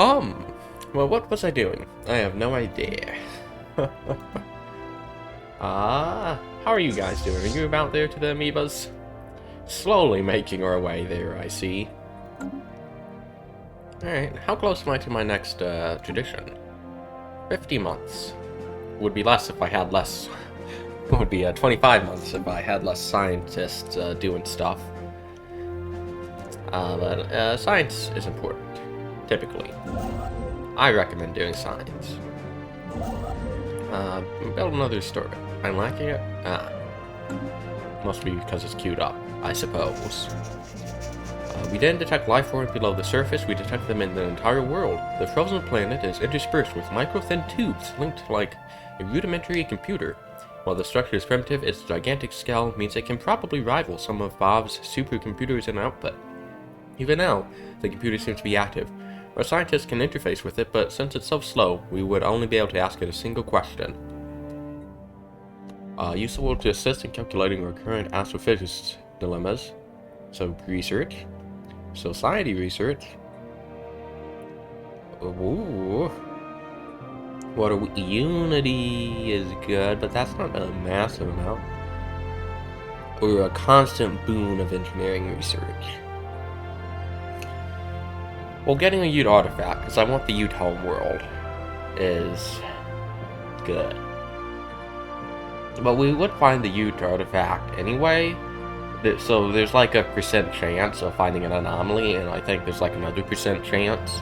Well, what was I doing? I have no idea. How are you guys doing? Are you about there to the amoebas? Slowly making our way there, I see. Alright, how close am I to my next, tradition? 50 months. Would be less if I had less... would be, 25 months if I had less scientists, doing stuff. But science is important, typically. I recommend doing science. Build another story. I'm lacking it? Must be because it's queued up, I suppose. We didn't detect life forms below the surface, we detect them in the entire world. The frozen planet is interspersed with micro-thin tubes linked like a rudimentary computer. While the structure is primitive, its gigantic scale means it can probably rival some of Bob's supercomputers in output. Even now, the computer seems to be active. Our scientists can interface with it, but since it's so slow, we would only be able to ask it a single question. Useful to assist in calculating our current astrophysics dilemmas. So, research. Society research. Ooh. What are we? Unity is good, but that's not a massive amount. Or a constant boon of engineering research. Well, getting a Ute artifact, because I want the Ute home world, is good. But we would find the Ute artifact anyway. So there's like a % chance of finding an anomaly, and I think there's like another % chance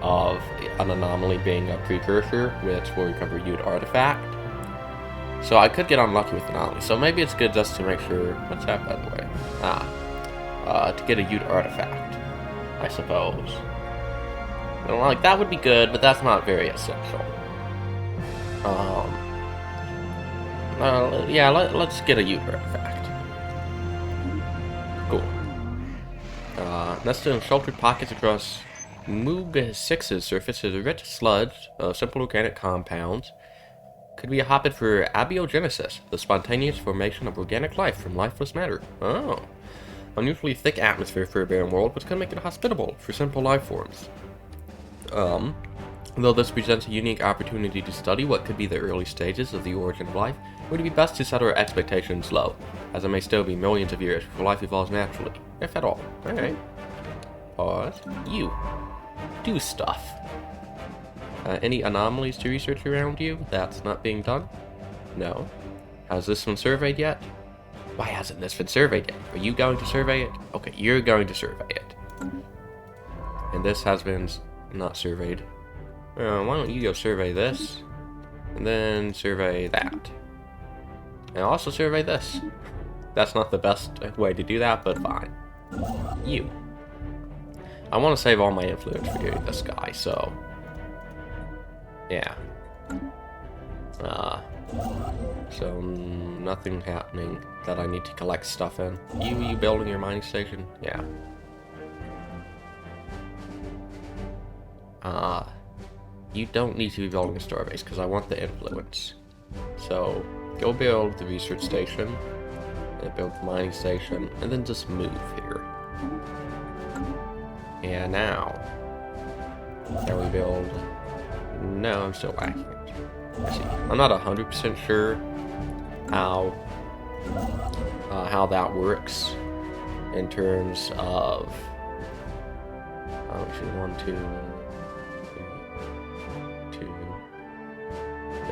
of an anomaly being a precursor, which will recover Ute artifact. So I could get unlucky with anomaly. So maybe it's good just to make sure. What's that, by the way? To get a Ute artifact, I suppose. And like that would be good, but that's not very essential. Yeah, let's get a Ute artifact. Cool. Nested in sheltered pockets across Moog 6's surface is a rich sludge of simple organic compounds. Could be a hotbed for abiogenesis, the spontaneous formation of organic life from lifeless matter. Oh. Unusually thick atmosphere for a barren world, which can make it hospitable for simple life forms. Though this presents a unique opportunity to study what could be the early stages of the origin of life, it would be best to set our expectations low, as it may still be millions of years before life evolves naturally, if at all. Alright. Pause. You. Do stuff. Any anomalies to research around you that's not being done? No. Has this been surveyed yet? Why hasn't this been surveyed yet? Are you going to survey it? Okay, you're going to survey it. And this has been not surveyed. Why don't you go survey this? And then survey that. And also survey this. That's not the best way to do that, but fine. You. I want to save all my influence for doing this guy, so... yeah. So nothing happening that I need to collect stuff in. You building your mining station? Yeah. You don't need to be building a store base because I want the influence. So go build the research station, and build the mining station, and then just move here. And now, can we build? No, I'm still lacking it. Let's see. I'm not 100% sure how that works in terms of. Actually, 1, 2, 3, 2.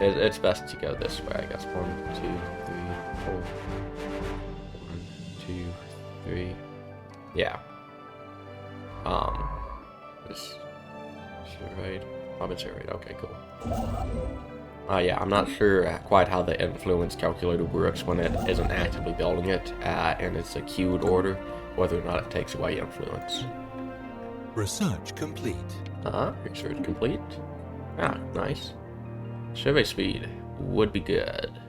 It's best to go this way, I guess. 1, 2, 3, 4. 1, 2, 3. Yeah. This surveyed. I've been surveyed. Okay, cool. Yeah, I'm not sure quite how the influence calculator works when it isn't actively building it, and it's a queued order, whether or not it takes away influence. Research complete. Research complete. Nice. Survey speed would be good.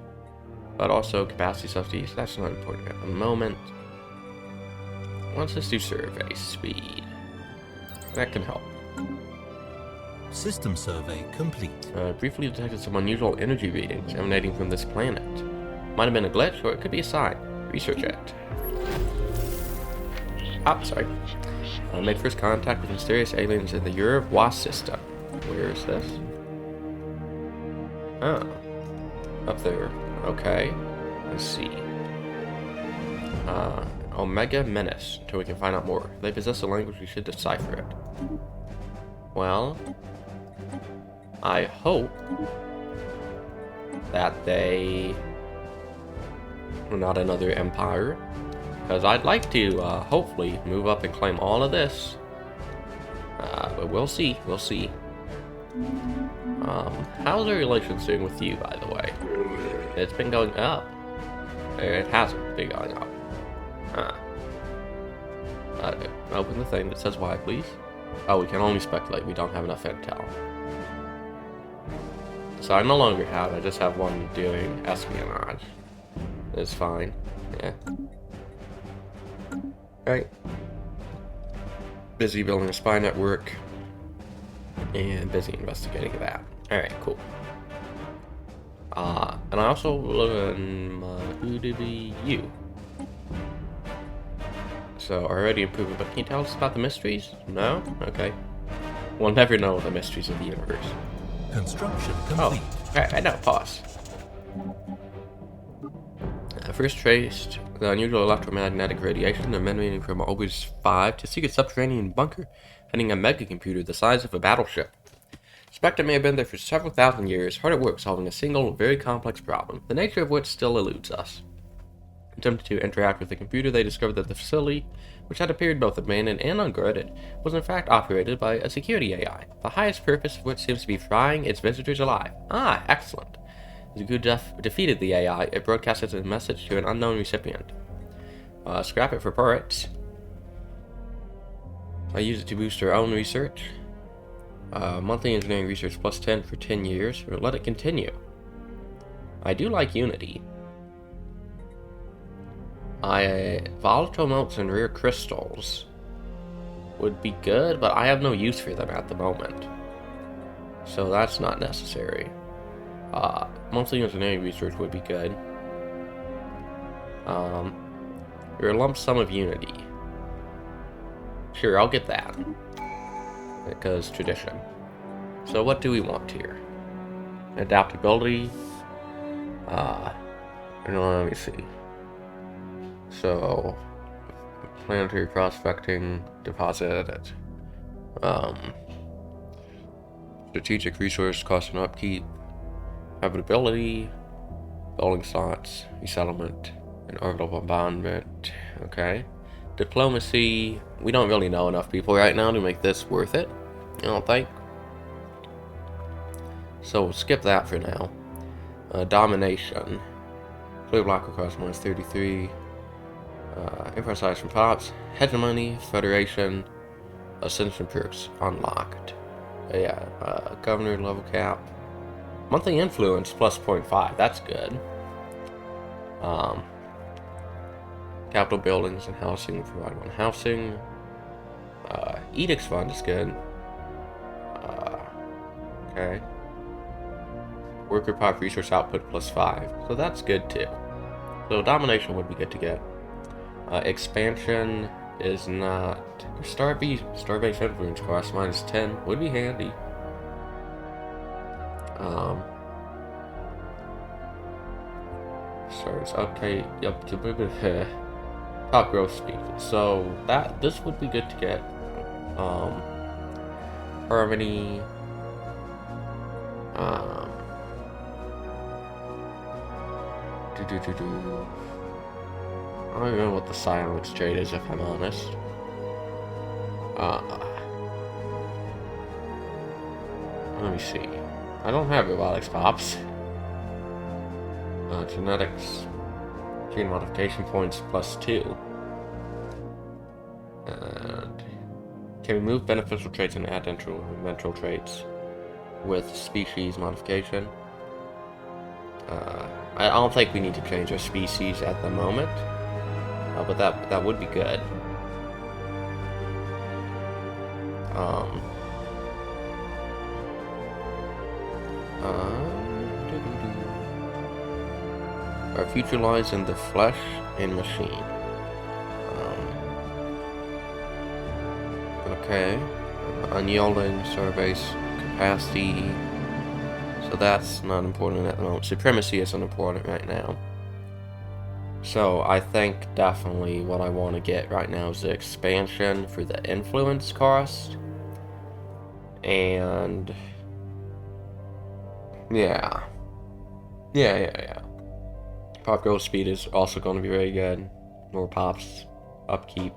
But also capacity subsidies, that's not important at the moment. Let's just do survey speed. That can help. System survey complete. Briefly detected some unusual energy readings emanating from this planet. Might have been a glitch, or it could be a sign. Research it. sorry. Made first contact with mysterious aliens in the Uruguay system. Where is this? Oh. Up there. Okay. Let's see. Omega Menace. Until we can find out more. If they possess a language, we should decipher it. Well, I hope that they are not another empire. Because I'd like to, hopefully, move up and claim all of this. But we'll see. We'll see. How's our relations doing with you, by the way? It's been going up. It hasn't been going up. Open the thing that says why, please. Oh, we can only speculate. We don't have enough intel. So I no longer have. I just have one doing espionage. It's fine. Yeah. Alright. Busy building a spy network. And busy investigating that. Alright, cool. And I also who did you? So already improving, but can you tell us about the mysteries? No? Okay. We'll never know the mysteries of the universe. Construction complete. Oh, okay, no, pause. First traced the unusual electromagnetic radiation emanating from Obus 5 to secret subterranean bunker, heading a mega computer the size of a battleship. Spectre may have been there for several thousand years, hard at work solving a single, very complex problem, the nature of which still eludes us. Attempting to interact with the computer, they discovered that the facility, which had appeared both abandoned and unguarded, was in fact operated by a security AI, the highest purpose of which seems to be frying its visitors alive. Ah, excellent. As Good defeated the AI, it broadcasted a message to an unknown recipient. Scrap it for parts. I use it to boost our own research. Monthly engineering research plus 10 for 10 years, or let it continue. I do like Unity. Volatile melts and rare crystals would be good, but I have no use for them at the moment. So that's not necessary. Monthly engineering research would be good. Your lump sum of Unity. Sure, I'll get that. Because tradition. So what do we want here? Adaptability. Let me see. So, planetary prospecting, deposit, strategic resource cost and upkeep, habitability, building slots, resettlement, and orbital bombardment. Okay. Diplomacy. We don't really know enough people right now to make this worth it, I don't think. So we'll skip that for now. Domination. Clear block across minus 33. Emphasize from pops. Hegemony, Federation, Ascension perks unlocked. Governor level cap. Monthly influence plus 0.5. That's good. Capital buildings and housing. Provide one housing. Edicts fund is good. Okay. Worker pop resource output plus 5. So that's good too. So domination would be good to get. Expansion is not. Starbase influence cost minus 10 would be handy. Stars update. Yep. Top growth speed. So this would be good to get. Harmony. I don't even know what the silence trade is, if I'm honest. Let me see. I don't have robotics pops. Genetics. Gene modification points plus 2. And can remove beneficial traits and add detrimental traits with species modification. I don't think we need to change our species at the moment, but that would be good. Our future lies in the flesh and machine. Okay. Unyielding starbase capacity. So that's not important at the moment. Supremacy isn't important right now. So I think definitely what I want to get right now is the expansion for the influence cost. And yeah. Pop growth speed is also going to be very good. More pops, upkeep.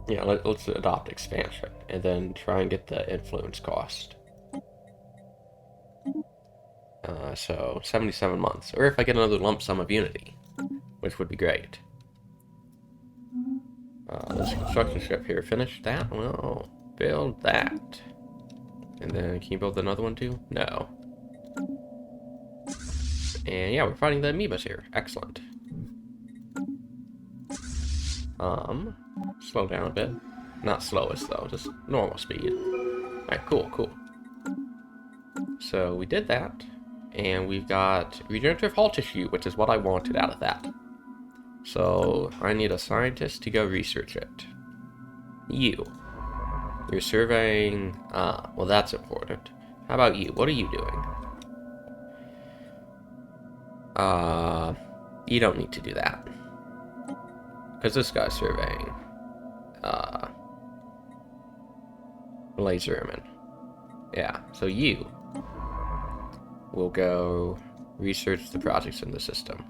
Yeah, let's adopt expansion and then try and get the influence cost. So 77 months, or if I get another lump sum of unity, which would be great. This construction ship here, finish that? Well, build that. And then, can you build another one too? No. And yeah, we're fighting the amoebas here. Excellent. Slow down a bit. Not slowest though, just normal speed. Alright, cool. So we did that. And we've got regenerative hull tissue, which is what I wanted out of that. So I need a scientist to go research it. You're surveying. Well, that's important. How about you? What are you doing? You don't need to do that. Because this guy's surveying. Laserman. Yeah, so you will go research the projects in the system.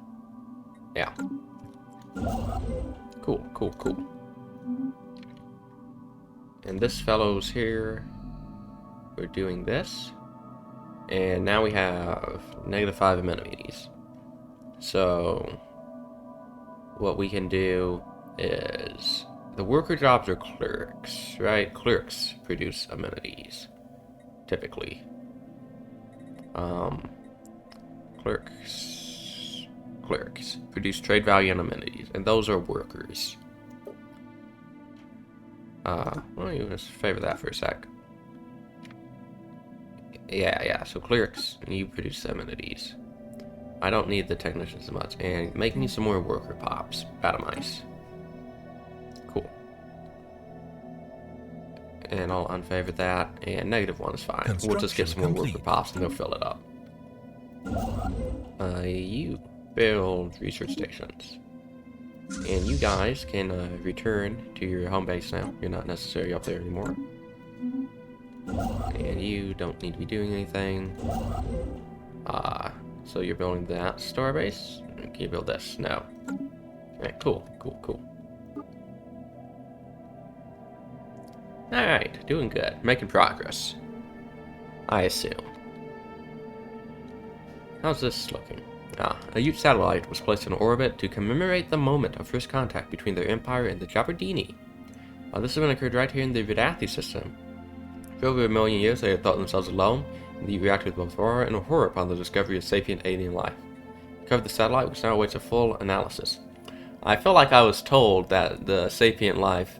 Yeah. Cool. And this fellow's here. We're doing this. And now we have -5 amenities. So what we can do is the worker jobs are clerks, right? Clerks produce amenities, typically. Clerks produce trade value and amenities, and those are workers. Well, you just favor that for a sec. Yeah, so clerks, you produce amenities. I don't need the technicians as much, and make me some more worker pops. Batamice. Cool. And I'll unfavor that, and -1 is fine. We'll just get some more worker pops and they'll fill it up. You build research stations. And you guys can return to your home base now. You're not necessarily up there anymore. And you don't need to be doing anything. So you're building that starbase? Can you build this? No. Alright, cool. Alright, doing good. Making progress. I assume. How's this looking? A huge satellite was placed in orbit to commemorate the moment of first contact between their empire and the Jabardini. This event occurred right here in the Vidathi system. For over 1 million years, they had thought themselves alone, and they reacted with both horror and horror upon the discovery of sapient alien life. Covered the satellite, which now awaits a full analysis. I feel like I was told that the sapient life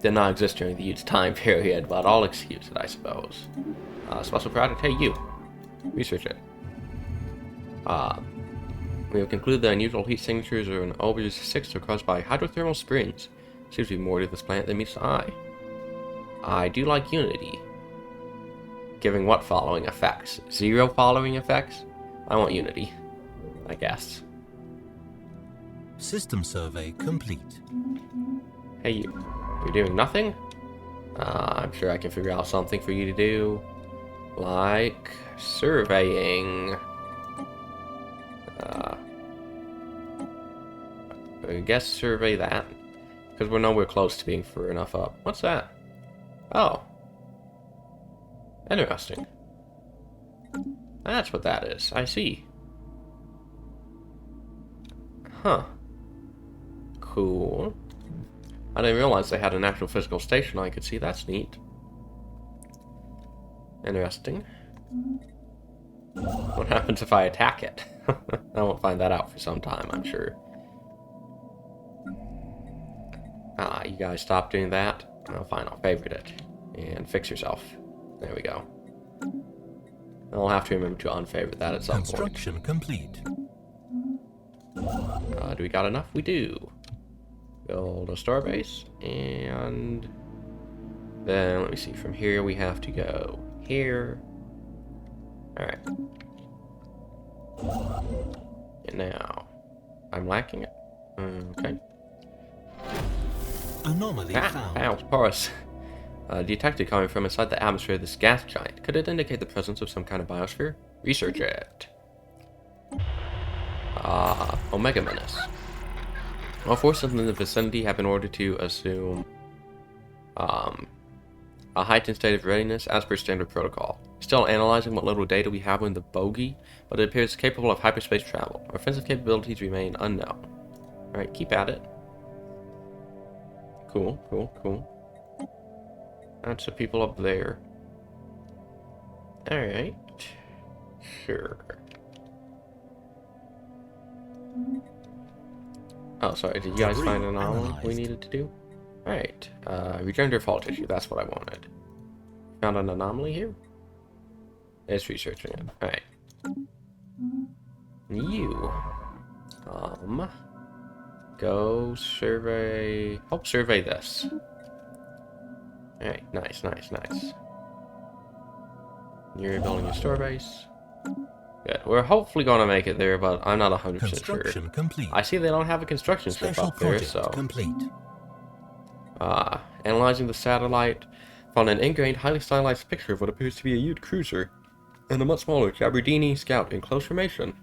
did not exist during the huge time period, but I'll excuse it, I suppose. Special project, hey you, research it. We have concluded that unusual heat signatures are in Ober's 6 are caused by hydrothermal springs. Seems to be more to this planet than meets the eye. I do like Unity. Giving what following effects? 0 following effects? I want Unity, I guess. System survey complete. Hey you, you're doing nothing? I'm sure I can figure out something for you to do. Like surveying. I guess survey that. Because we're nowhere close to being far enough up. What's that? Oh. Interesting. That's what that is. I see. Huh. Cool. I didn't realize they had an actual physical station I could see. That's neat. Interesting. What happens if I attack it? I won't find that out for some time, I'm sure. You guys stop doing that? Oh, fine, I'll favorite it. And fix yourself. There we go. I'll have to remember to unfavorite that at some point. Construction complete. Do we got enough? We do. Build a starbase, and Then, let me see, from here we have to go here. Alright. And now, I'm lacking it. Okay. Anomaly found. Bounce, porous. Detected coming from inside the atmosphere of this gas giant. Could it indicate the presence of some kind of biosphere? Research it. Omega Menace. All forces in the vicinity have been ordered to assume a heightened state of readiness as per standard protocol. Still analyzing what little data we have on the bogey, but it appears capable of hyperspace travel. Our offensive capabilities remain unknown. Alright, keep at it. Cool, cool, cool. That's the people up there. Alright. Sure. Oh, sorry, did you guys find an anomaly we needed to do? Alright, regenerative fall tissue, that's what I wanted. Found an anomaly here? It's researching it. Alright. You. Go survey... Help survey this. Alright, nice, nice, nice. You're building your store base. Good. We're hopefully going to make it there, but I'm not 100% Construction sure. complete. I see they don't have a construction ship Special up there, project so... complete. Analyzing the satellite, found an ingrained, highly stylized picture of what appears to be a Ute cruiser and a much smaller Jaberdini scout in close formation,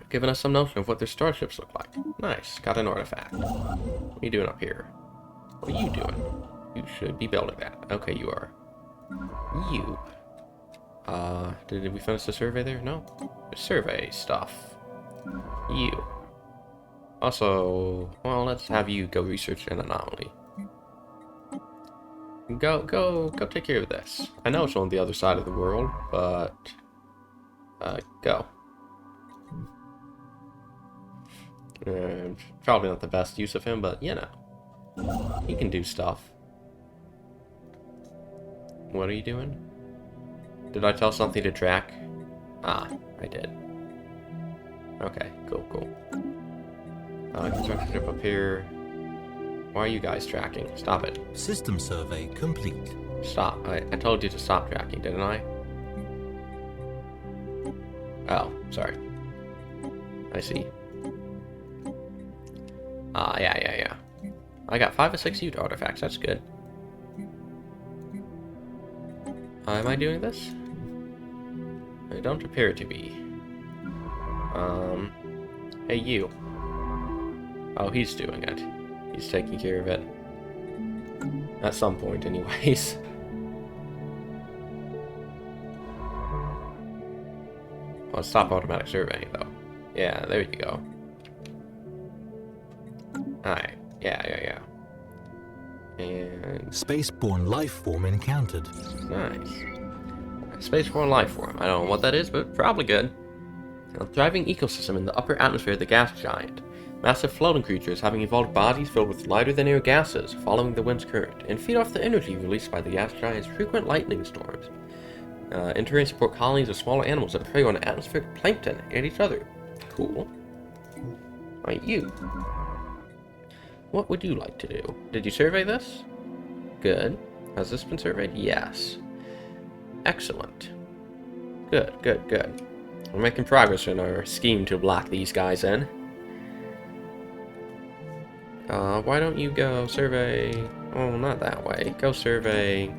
giving us some notion of what their starships look like. Nice. Got an artifact. What are you doing up here? What are you doing? You should be building that. Okay, you are. You. Did we finish the survey there? No. Survey stuff. You. Also, well, let's have you go research an anomaly. Go take care of this. I know it's on the other side of the world, but go. Probably not the best use of him, but you know, he can do stuff. What are you doing? Did I tell something to track? Ah, I did. Okay, cool, cool. Construction ship up here. Why are you guys tracking? Stop it. System survey complete. Stop. I told you to stop tracking, didn't I? Oh, sorry. I see. Yeah. I got 5 or 6 Ute artifacts, that's good. Am I doing this? I don't appear to be. Hey you. Oh, he's doing it. He's taking care of it. At some point, anyways. Well, stop automatic surveying, though. Yeah, there you go. Alright. Yeah. And... Spaceborne life form encountered. Nice. Spaceborne life form. I don't know what that is, but probably good. A thriving ecosystem in the upper atmosphere of the gas giant. Massive floating creatures having evolved bodies filled with lighter-than-air gases following the wind's current, and feed off the energy released by the gas giant's frequent lightning storms. In turn, support colonies of smaller animals that prey on atmospheric plankton and each other. Cool. Alright, you. What would you like to do? Did you survey this? Good. Has this been surveyed? Yes. Excellent. Good. We're making progress in our scheme to block these guys in. Why don't you go survey... Oh, not that way. Go survey...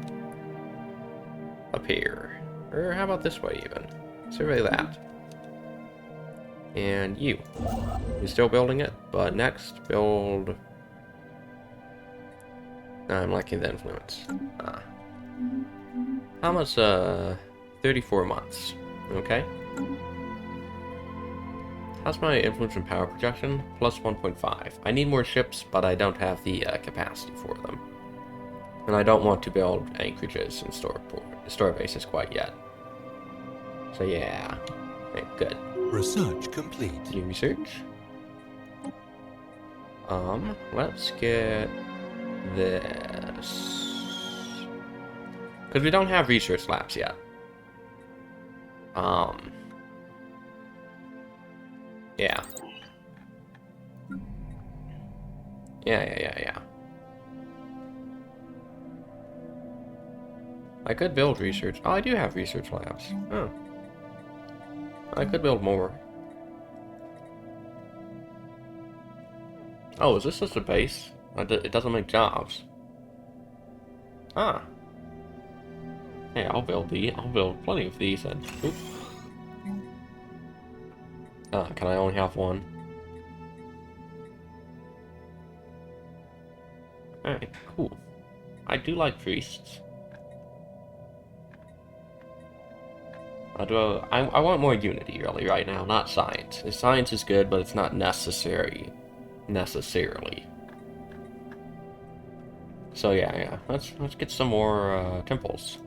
up here. Or how about this way, even? Survey that. And you. You're still building it, but next, build... I'm lacking the influence. How much, 34 months. Okay. How's my influence and power projection? Plus 1.5. I need more ships, but I don't have the capacity for them. And I don't want to build anchorages and store bases quite yet. So yeah. Okay, good. Research complete. New research. Let's get this. Because we don't have research labs yet. Yeah. Yeah. I could build research. Oh, I do have research labs. Oh. I could build more. Oh, is this just a base? It doesn't make jobs. Ah. Hey, I'll build plenty of these then. Oops. Can I only have one? Alright, cool. I do like priests. I want more unity really right now, not science. Science is good, but it's not necessarily. So yeah. Let's get some more temples.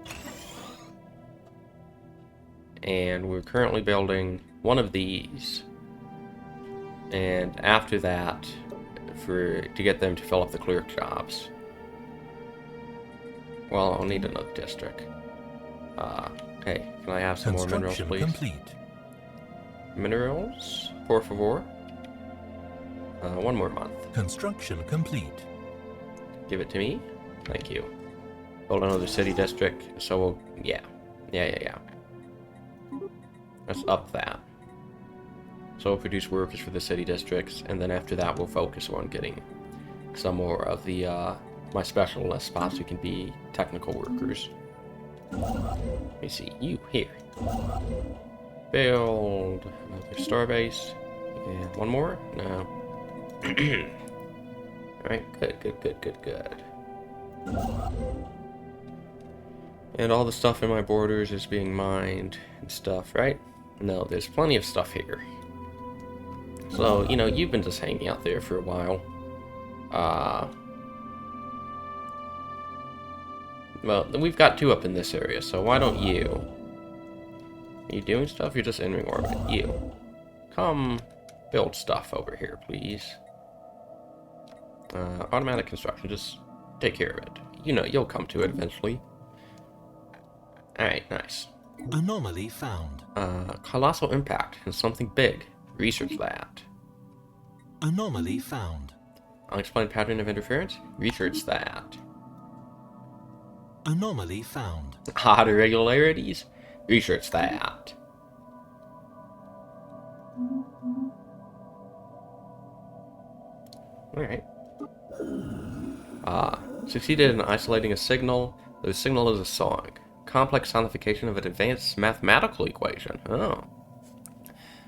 And we're currently building one of these. And after that, to get them to fill up the clerk jobs. Well, I'll need another district. Hey, can I have some more minerals, please? Complete. Minerals, por favor. One more month. Construction complete. Give it to me. Thank you. Build another city district. So we'll, yeah. Let's up that. So we'll produce workers for the city districts, and then after that we'll focus on getting some more of the my specialist spots who can be technical workers. Let me see you here. Build another starbase. And one more? No. Alright, good. And all the stuff in my borders is being mined and stuff, right? No, there's plenty of stuff here. So, you know, you've been just hanging out there for a while. Well, we've got two up in this area, so why don't you... Are you doing stuff? You're just entering orbit. You. Come build stuff over here, please. Automatic construction, just take care of it. You know, you'll come to it eventually. Alright, nice. Anomaly found. Colossal impact and something big. Research that. Anomaly found. Unexplained pattern of interference? Research that. Anomaly found. Odd irregularities? Research that. Alright. Succeeded in isolating a signal. The signal is a song. Complex sonification of an advanced mathematical equation. Oh.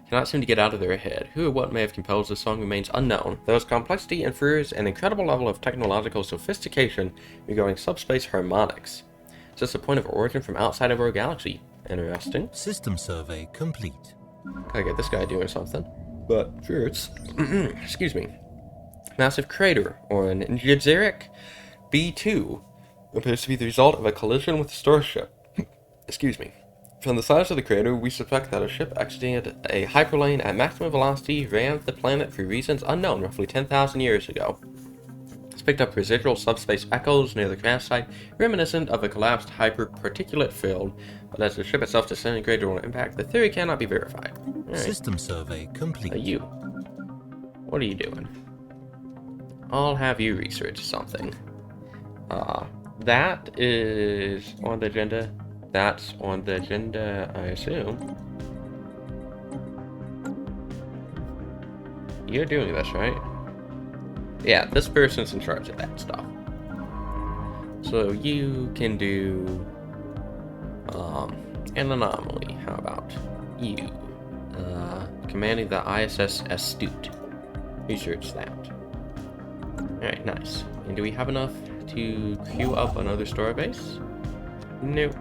Cannot seem to get out of their head. Who or what may have composed this song remains unknown, though its complexity infers an incredible level of technological sophistication regarding subspace harmonics. Is this a point of origin from outside of our galaxy? Interesting. System survey complete. Gotta get this guy doing something. But sure, it's excuse me. Massive crater, or an Extravaganza B2, appears to be the result of a collision with a starship. Excuse me. From the size of the crater, we suspect that a ship exiting a hyperlane at maximum velocity ran the planet for reasons unknown roughly 10,000 years ago. It's picked up residual subspace echoes near the crash site, reminiscent of a collapsed hyperparticulate field, but as the ship itself disintegrated on impact, the theory cannot be verified. Right. System survey complete. You. What are you doing? I'll have you research something. That is on the agenda. That's on the agenda, I assume. You're doing this, right? Yeah, this person's in charge of that stuff. So you can do an anomaly. How about you? Commanding the ISS Astute. Research that. Alright, nice. And do we have enough to queue up another starbase? Nope.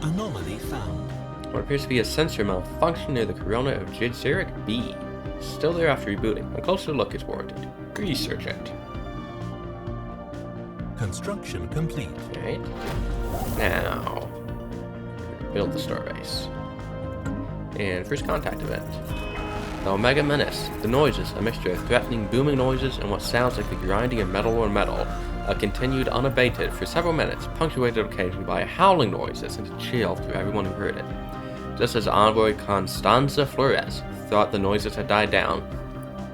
Anomaly found. What appears to be a sensor malfunction near the corona of Extravaganza B. Still there after rebooting. A closer look is warranted. Research it. Construction complete. Alright. Now, build the starbase. And first contact event. The Omega Menace. The noises, a mixture of threatening, booming noises and what sounds like the grinding of metal on metal, continued unabated for several minutes, punctuated occasionally by a howling noise that sent a chill through everyone who heard it. Just as Envoy Constanza Flores thought the noises had died down,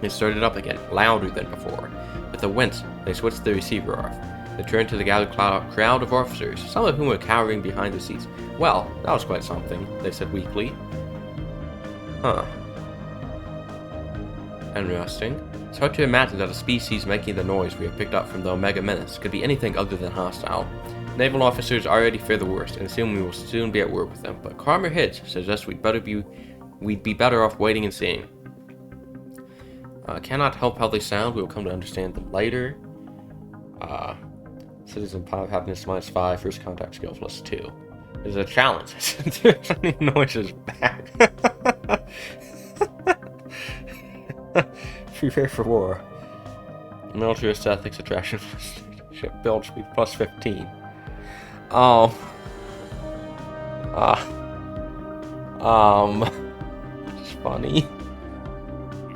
they started up again, louder than before. With a wince, they switched the receiver off. They turned to the gathered crowd of officers, some of whom were cowering behind the seats. Well, that was quite something, they said weakly. Huh. Interesting. It's hard to imagine that a species making the noise we have picked up from the Omega Menace could be anything other than hostile. Naval officers already fear the worst and assume we will soon be at war with them, but calmer heads suggest we'd be better off waiting and seeing. Cannot help how they sound. We will come to understand them later. Citizen 5, happiness -5, first contact skills +2. There's a challenge. There's any noises back. Prepare for war. Militarist ethics attraction. Ship build speed +15. It's funny.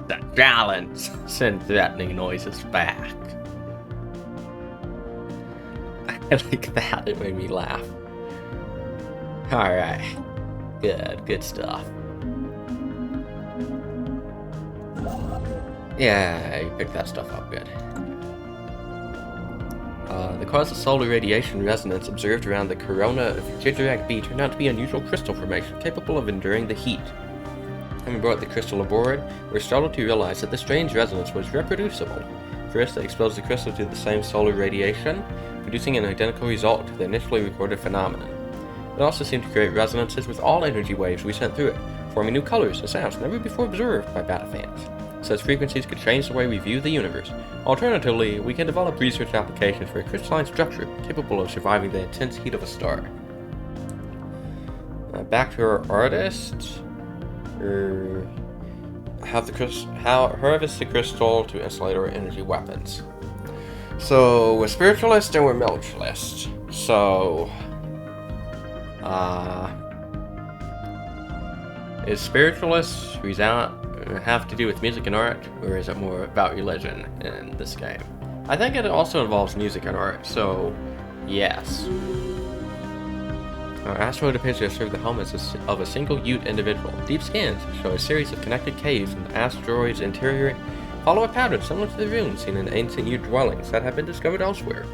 The challenge. Send threatening noises back. I like that. It made me laugh. Alright. Good stuff. Yeah, you picked that stuff up good. The cause of solar radiation resonance observed around the corona of Jijjirak B turned out to be unusual crystal formation capable of enduring the heat. Having brought the crystal aboard, we were startled to realize that the strange resonance was reproducible. First, they exposed the crystal to the same solar radiation, producing an identical result to the initially recorded phenomenon. It also seemed to create resonances with all energy waves we sent through it, forming new colors and sounds never before observed by beta fans. Such frequencies could change the way we view the universe. Alternatively, we can develop research applications for a crystalline structure capable of surviving the intense heat of a star. Back to our artist. Harvest the crystal to insulate our energy weapons. So, we're spiritualist and we're militarist. So, is spiritualist have to do with music and art, or is it more about religion in this game? I think it also involves music and art, so yes. Our asteroid appears to have served the home of a single Ute individual. Deep scans show a series of connected caves in the asteroid's interior follow a pattern similar to the runes seen in ancient Ute dwellings that have been discovered elsewhere.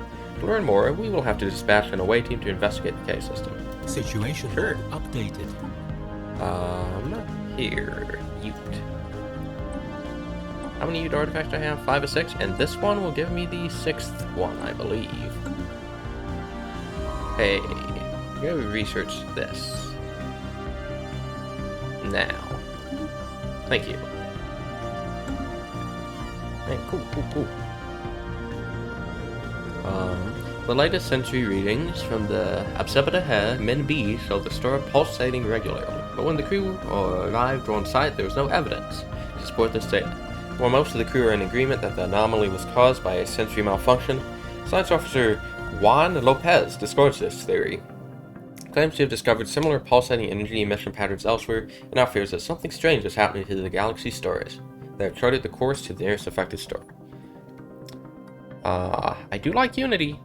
To learn more, we will have to dispatch an away team to investigate the cave system. Situation updated. Here, Ute. How many Ute artifacts do I have? 5 or 6, and this one will give me the 6th one, I believe. Hey, go research this. Now. Thank you. Hey, cool. The latest sensory readings from the Absebadaher Min B show the star pulsating regularly, but when the crew arrived on site, there was no evidence to support this statement. While most of the crew are in agreement that the anomaly was caused by a sensory malfunction, Science Officer Juan Lopez discords this theory. He claims to have discovered similar pulsating energy emission patterns elsewhere, and now fears that something strange is happening to the galaxy's stars. They have charted the course to the nearest affected star. I do like Unity.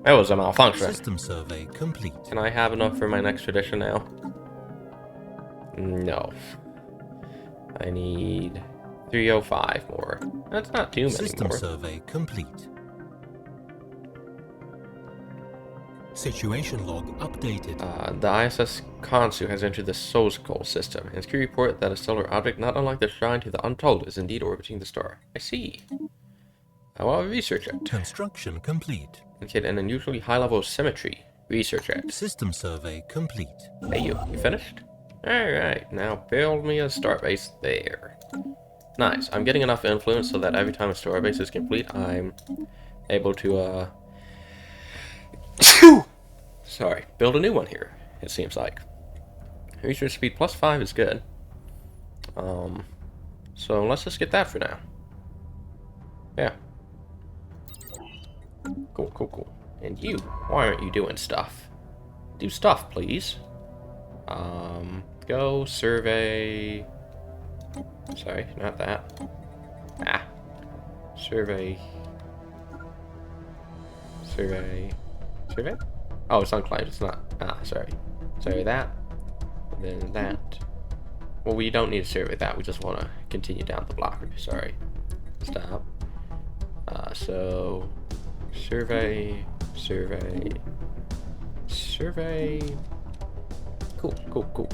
That was a malfunction. System survey complete. Can I have enough for my next tradition now? No. I need 305 more. That's not too many System more. survey complete. Situation log updated. The ISS Kansu has entered the Sozkol system, and its crew report that a stellar object not unlike the Shrine to the Untold is indeed orbiting the star. I see. I will research it. Construction complete. Indicate an unusually high level of symmetry. Research it. System survey complete. Hey you finished? Alright, now build me a starbase there. Nice, I'm getting enough influence so that every time a starbase is complete, I'm able to, sorry, build a new one here, it seems like. Research speed +5 is good. So let's just get that for now. Yeah. Cool. And you, why aren't you doing stuff? Do stuff, please. Go survey. Sorry, not that. Survey. Oh, it's unclaimed, it's not. Sorry. Survey that. And then that. Well, we don't need to survey that, we just want to continue down the block. Sorry. Stop. So Survey, survey, survey. Cool, cool, cool.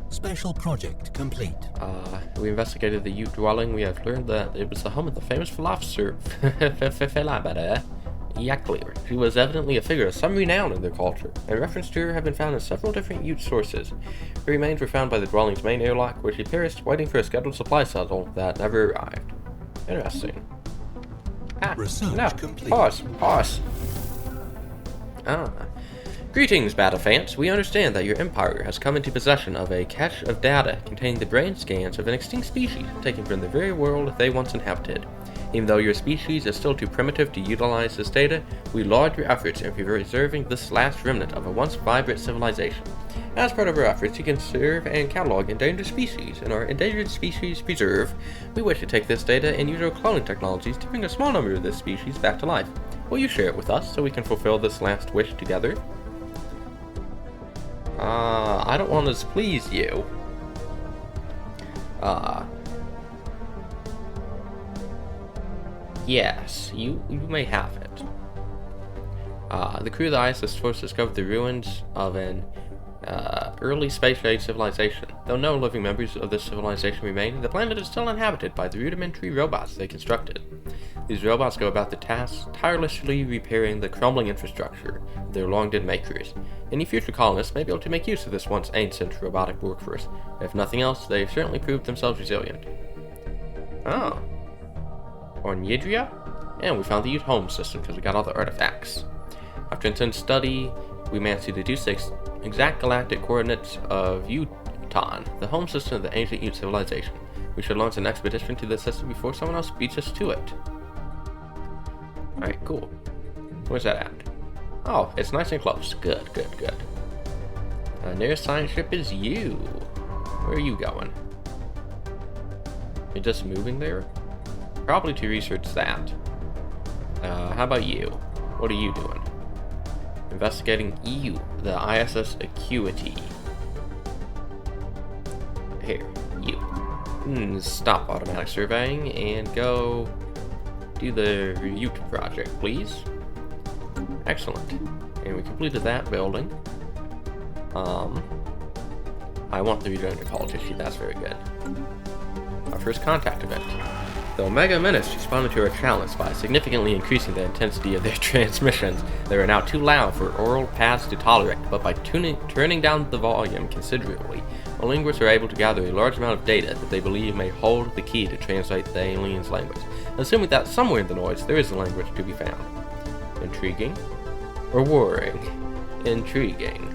Special project complete. We investigated the Ute dwelling. We have learned that it was the home of the famous philosopher, Yaklir. She was evidently a figure of some renown in their culture, and references to her have been found in several different Ute sources. Her remains were found by the dwelling's main airlock, where she perished waiting for a scheduled supply shuttle that never arrived. Interesting. Research No. complete. Pause. Greetings, battle fans. We understand that your empire has come into possession of a cache of data containing the brain scans of an extinct species taken from the very world they once inhabited. Even though your species is still too primitive to utilize this data, we laud your efforts in preserving this last remnant of a once vibrant civilization. As part of our efforts to conserve and catalog endangered species in our Endangered Species Preserve, we wish to take this data and use our cloning technologies to bring a small number of this species back to life. Will you share it with us so we can fulfill this last wish together? I don't want to displease you. Yes, you may have it. The crew of the ISS Force discovered the ruins of an early space-age civilization. Though no living members of this civilization remain, the planet is still inhabited by the rudimentary robots they constructed. These robots go about the task tirelessly repairing the crumbling infrastructure of their long-dead makers. Any future colonists may be able to make use of this once ancient robotic workforce. If nothing else, they've certainly proved themselves resilient. Oh. On Yidria? And we found the Ute home system because we got all the artifacts. After intense study, we managed to deduce the exact galactic coordinates of Uton, the home system of the ancient Ute civilization. We should launch an expedition to this system before someone else beats us to it. Alright, cool. Where's that at? Oh, it's nice and close. Good. Nearest science ship is you. Where are you going? You're just moving there? Probably to research that. How about you? What are you doing? Investigating EU, the ISS Acuity. Here, you. Stop automatic surveying and go do the Ute project, please. Excellent. And we completed that building. I want to rejoin the call tissue, that's very good. Our first contact event. The Omega Menace responded to our challenge by significantly increasing the intensity of their transmissions. They are now too loud for oral paths to tolerate, but by turning down the volume considerably, the linguists are able to gather a large amount of data that they believe may hold the key to translate the alien's language, assuming that somewhere in the noise there is a language to be found. Intriguing? Or worrying? Intriguing.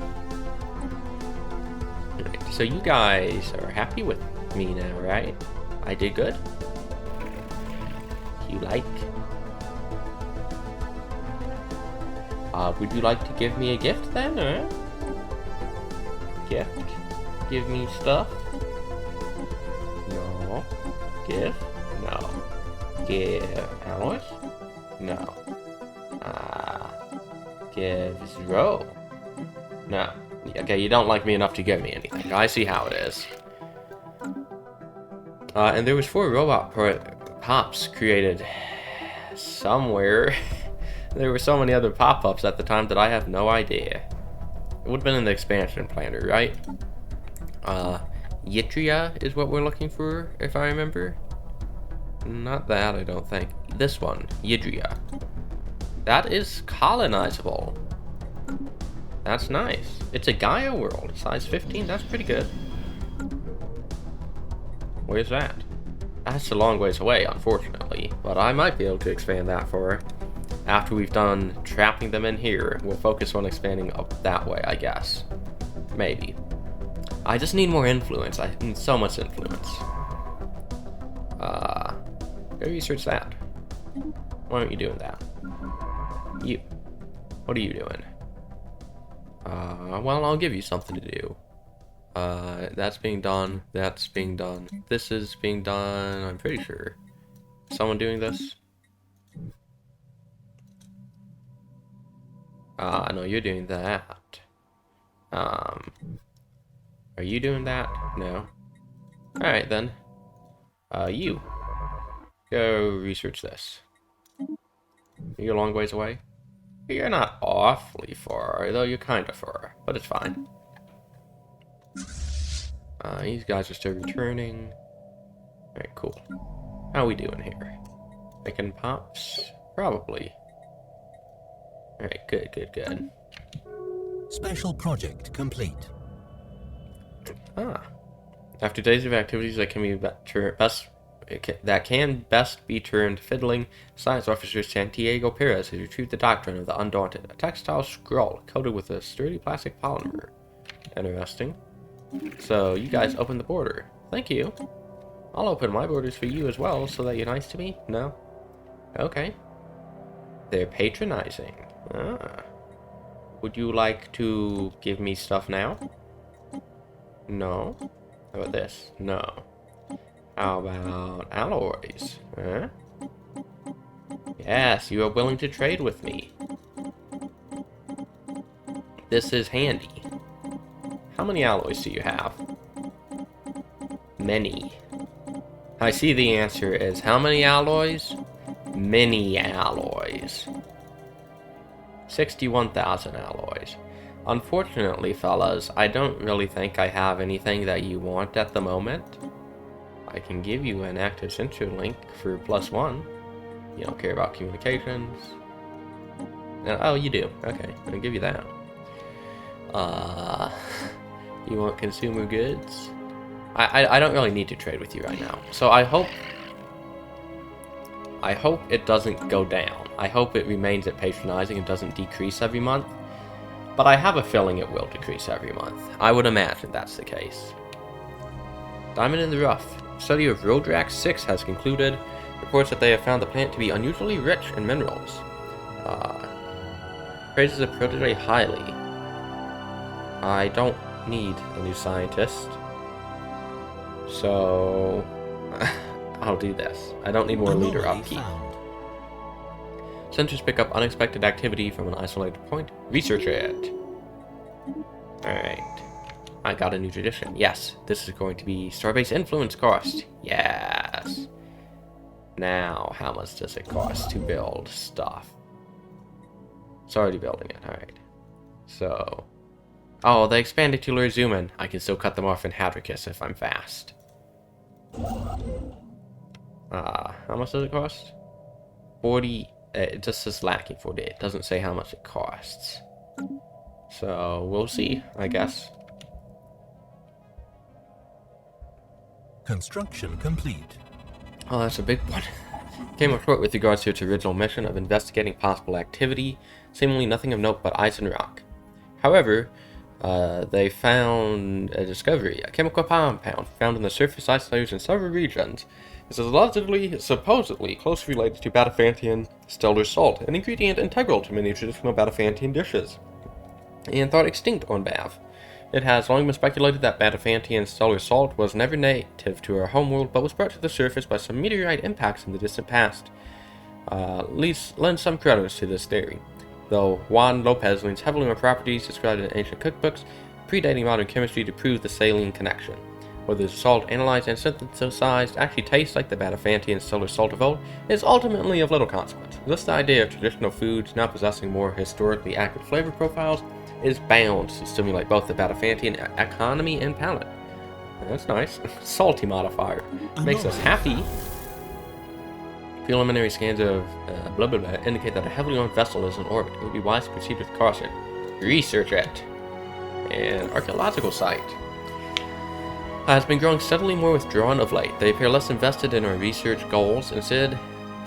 Right, so you guys are happy with me now, right? I did good? You like? Would you like to give me a gift then, or? Gift? Give me stuff? No. Gift? No. Give alloys? No. Give zero? No. Okay, you don't like me enough to give me anything. I see how it is. And there was 4 robot pops created somewhere. There were so many other pop-ups at the time that I have no idea. It would have been in the expansion planner, right? Yitria is what we're looking for, if I remember. Not that, I don't think. This one, Yidria. That is colonizable. That's nice. It's a Gaia world, size 15, that's pretty good. Where's that? That's a long ways away, unfortunately, but I might be able to expand that for her. After we've done trapping them in here, we'll focus on expanding up that way, I guess. Maybe. I just need more influence. I need so much influence. Go research that. Why aren't you doing that? You. What are you doing? Well, I'll give you something to do. That's being done. That's being done. This is being done. I'm pretty sure. Someone doing this? No, you're doing that. Are you doing that? No. Alright then. You. Go research this. You're a long ways away? You're not awfully far, though you're kind of far, but it's fine. These guys are still returning. Alright, cool. How we doing here? Making pops? Probably. Alright, good, good, good. Special project complete. After days of activities that can best be termed fiddling, Science Officer Santiago Perez has retrieved the doctrine of the Undaunted, a textile scroll coated with a sturdy plastic polymer. Interesting. So, you guys open the border. Thank you. I'll open my borders for you as well, so that you're nice to me? No? Okay. They're patronizing. Would you like to give me stuff now? No? How about this? No. How about alloys? Huh? Yes, you are willing to trade with me. This is handy. How many alloys do you have? Many. I see the answer is how many alloys? Many alloys. 61,000 alloys. Unfortunately, fellas, I don't really think I have anything that you want at the moment. I can give you an active sensor link for +1. You don't care about communications. Oh, you do. Okay, I'll give you that. You want consumer goods? I don't really need to trade with you right now. So I hope it doesn't go down. I hope it remains at patronizing and doesn't decrease every month. But I have a feeling it will decrease every month. I would imagine that's the case. Diamond in the rough. Study of Rodrax 6 has concluded. Reports that they have found the planet to be unusually rich in minerals. Praises the protege highly. I don't need a new scientist. So I'll do this. I don't need more leader upkeep. Sensors pick up unexpected activity from an isolated point. Research it. Alright. I got a new tradition. Yes, this is going to be Starbase Influence cost. Yes. Now, how much does it cost to build stuff? It's already building it. Alright. So. Oh, they expanded to lure zoom in. I can still cut them off in Hadricus if I'm fast. How much does it cost? 40. It just says lacking 40. It doesn't say how much it costs. So, we'll see, I guess. Construction complete. Oh, that's a big one. Came up short with regards to its original mission of investigating possible activity. Seemingly nothing of note but ice and rock. However, they found a discovery, a chemical compound found in the surface ice layers in several regions. This is supposedly closely related to Batafantian stellar salt, an ingredient integral to many traditional Batafantian dishes, and thought extinct on Bav. It has long been speculated that Batafantian stellar salt was never native to our homeworld, but was brought to the surface by some meteorite impacts in the distant past. Lends some credence to this theory, though Juan Lopez leans heavily on properties described in ancient cookbooks, predating modern chemistry to prove the saline connection. Whether the salt analyzed and synthesized actually tastes like the Batafantian stellar salt of old is ultimately of little consequence. Thus, the idea of traditional foods now possessing more historically accurate flavor profiles is bound to stimulate both the Batafantian economy and palate. That's nice. Salty modifier. Makes us happy. Preliminary scans of blah blah blah indicate that a heavily armed vessel is in orbit. It would be wise to proceed with caution. Research it. An archaeological site has been growing steadily more withdrawn of late. They appear less invested in our research goals,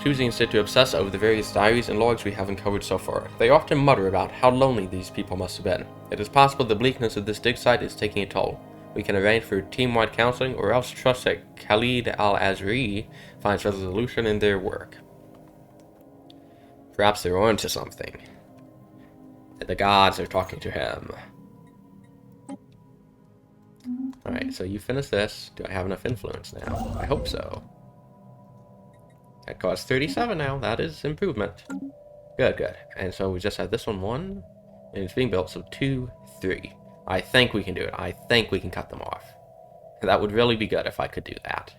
choosing to obsess over the various diaries and logs we have uncovered so far. They often mutter about how lonely these people must have been. It is possible the bleakness of this dig site is taking a toll. We can arrange for team-wide counseling, or else trust that Khalid al-Azri finds resolution in their work. Perhaps they're on to something. The gods are talking to him. Alright, so you finish this. Do I have enough influence now? I hope so. That costs 37 now. That is improvement. Good, good. And so we just have this one, and it's being built, so 2, 3. I think we can do it. I think we can cut them off. That would really be good if I could do that.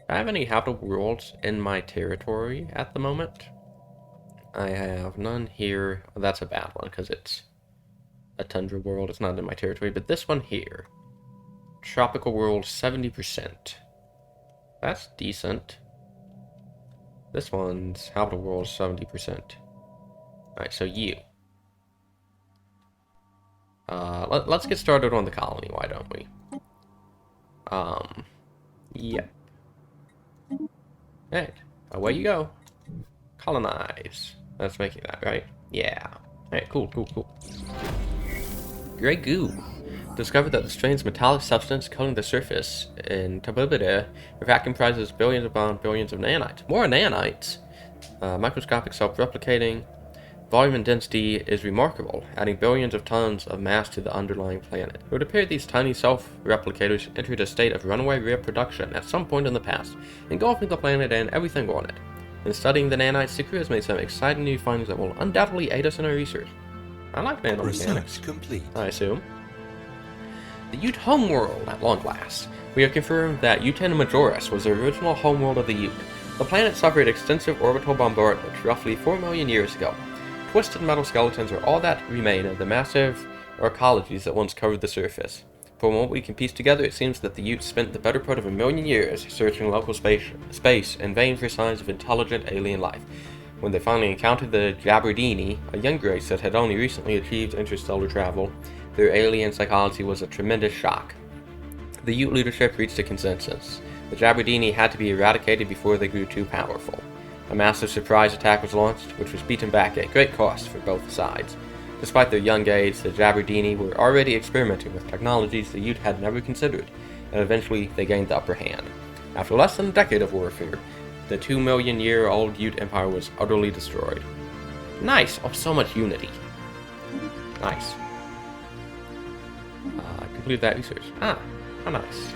I have any habitable worlds in my territory at the moment? I have none here. Well, that's a bad one because it's a tundra world. It's not in my territory. But this one here, tropical world, 70%. That's decent. This one's habitable world, 70%. Alright, so you. Let's get started on the colony, why don't we? Yep. Alright, away you go. Colonize. That's making that, right? Yeah. Alright, cool. Grey goo. Discovered that the strange metallic substance coating the surface in Tabubida, in fact, comprises billions upon billions of nanites. More nanites! Microscopic self-replicating. Volume and density is remarkable, adding billions of tons of mass to the underlying planet. It would appear these tiny self-replicators entered a state of runaway reproduction at some point in the past, engulfing the planet and everything on it. In studying the nanites, the crew has made some exciting new findings that will undoubtedly aid us in our research. I like nanomechanics. Research complete. I assume. The Ute homeworld, at long last. We have confirmed that Uten Majoris was the original homeworld of the Ute. The planet suffered extensive orbital bombardment roughly 4 million years ago. Twisted metal skeletons are all that remain of the massive archaeologies that once covered the surface. From what we can piece together, it seems that the Utes spent the better part of 1 million years searching local space in vain for signs of intelligent alien life. When they finally encountered the Jabardini, a young race that had only recently achieved interstellar travel, their alien psychology was a tremendous shock. The Ute leadership reached a consensus. The Jabardini had to be eradicated before they grew too powerful. A massive surprise attack was launched, which was beaten back at great cost for both sides. Despite their young age, the Jabardini were already experimenting with technologies the Ute had never considered, and eventually they gained the upper hand. After less than a decade of warfare, the 2 million-year-old Ute Empire was utterly destroyed. Nice! Oh, so much unity. Nice. Complete that research. Ah, how nice.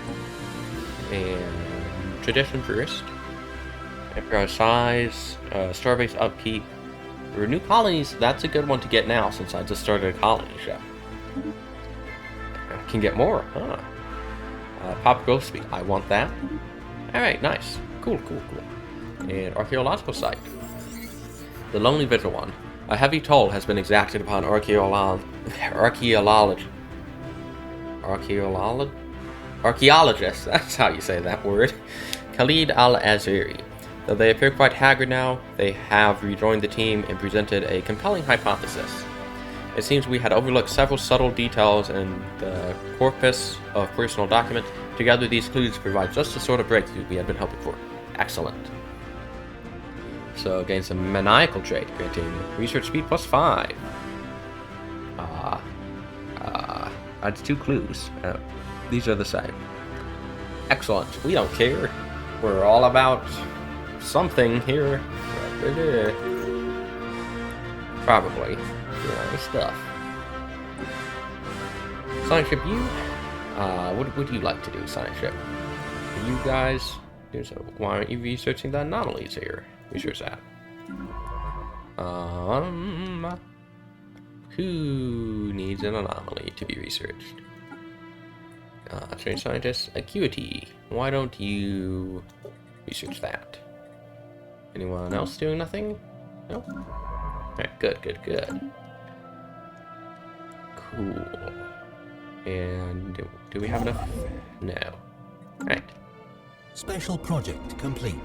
And tradition first. Enterprise size, starbase upkeep. Renew colonies, that's a good one to get now since I just started a colony ship. I can get more, huh? Pop growth speed, I want that. Alright, nice. Cool. And archaeological site. The Lonely Vigil one. A heavy toll has been exacted upon archaeologists, that's how you say that word. Khalid al-Aziri. Though they appear quite haggard now, they have rejoined the team and presented a compelling hypothesis. It seems we had overlooked several subtle details in the corpus of personal documents. Together, these clues provide just the sort of breakthrough we had been hoping for. Excellent. So, gain some maniacal trait, granting research speed +5. That's 2 clues. These are the same. Excellent. We don't care. We're all about something here. Probably. Yeah, stuff. Science ship, you? What would you like to do, science ship? You guys do so. Why aren't you researching the anomalies here? Research that. Who needs an anomaly to be researched? Strange scientist, acuity. Why don't you research that? Anyone else doing nothing? No? Alright, good. Cool. And do we have enough? No. Alright. Special project complete.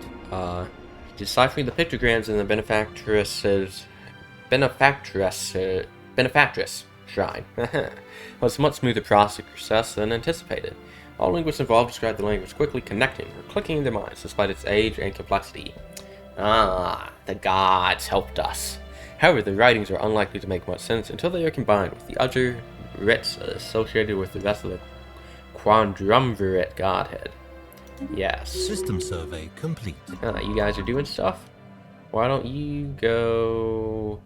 Deciphering the pictograms in the benefactress shrine was a much smoother process than anticipated. All linguists involved described the language quickly connecting or clicking in their minds despite its age and complexity. The gods helped us. However, the writings are unlikely to make much sense until they are combined with the other writs associated with the rest of the quadrumvirate godhead. Yes. System survey complete. You guys are doing stuff? Why don't you go...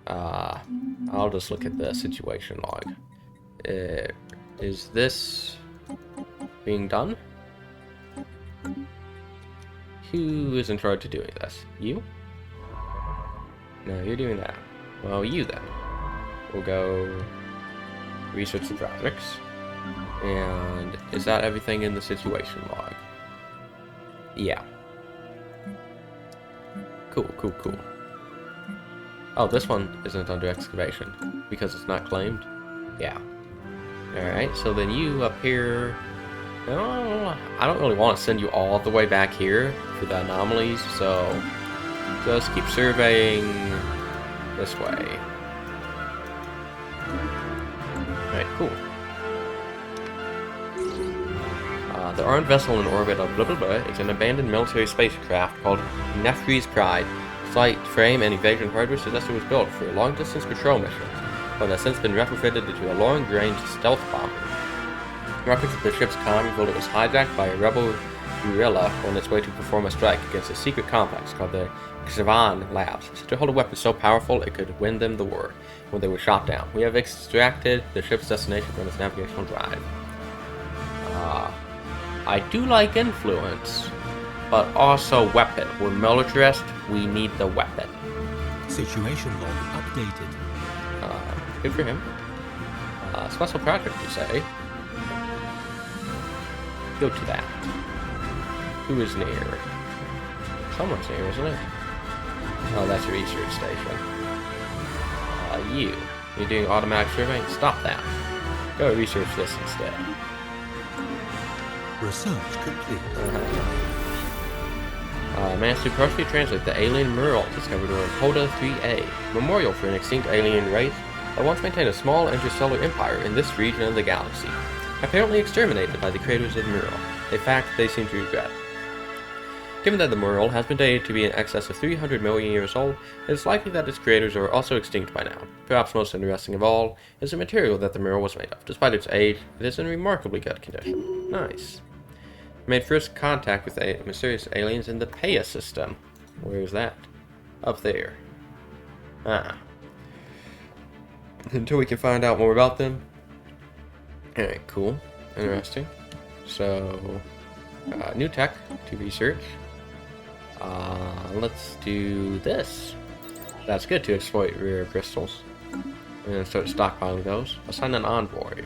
I'll just look at the situation log. Is this being done? Who is in charge of doing this? You? No, you're doing that. Well, you then. We'll go research the projects. And is that everything in the situation log? Yeah. Cool, cool, cool. Oh, this one isn't under excavation because it's not claimed. Yeah. Alright, so then you up here... No, I don't really want to send you all the way back here for the anomalies, so just keep surveying this way. Alright, cool. The armed vessel in orbit of blah blah blah is an abandoned military spacecraft called Nefri's Pride. Flight frame and evasion hardware suggests it was built for long-distance patrol missions, but has since been retrofitted into a long-range stealth bomber. Records of the ship's comm revealed it was hijacked by a rebel guerrilla on its way to perform a strike against a secret complex called the Extravaganza Labs, said to hold a weapon so powerful it could win them the war when they were shot down. We have extracted the ship's destination from its navigational drive. I do like influence, but also weapon. We're militarist, we need the weapon. Situation log updated. Good for him. Special project, you say? Go to that. Who is near? Someone's near, isn't it? Oh, that's a research station. You're doing automatic surveying? Stop that. Go research this instead. Research complete. Managed to partially translate the alien mural discovered on Hoda 3A, memorial for an extinct alien race that once maintained a small interstellar empire in this region of the galaxy, apparently exterminated by the creators of the mural, a fact they seem to regret. Given that the mural has been dated to be in excess of 300 million years old, it is likely that its creators are also extinct by now. Perhaps most interesting of all is the material that the mural was made of. Despite its age, it is in remarkably good condition. Nice. Made first contact with mysterious aliens in the Paya system. Where is that? Up there. Until we can find out more about them. Alright, cool. Interesting. So, new tech to research. Let's do this. That's good to exploit rare crystals. And start stockpiling those. Assign an envoy.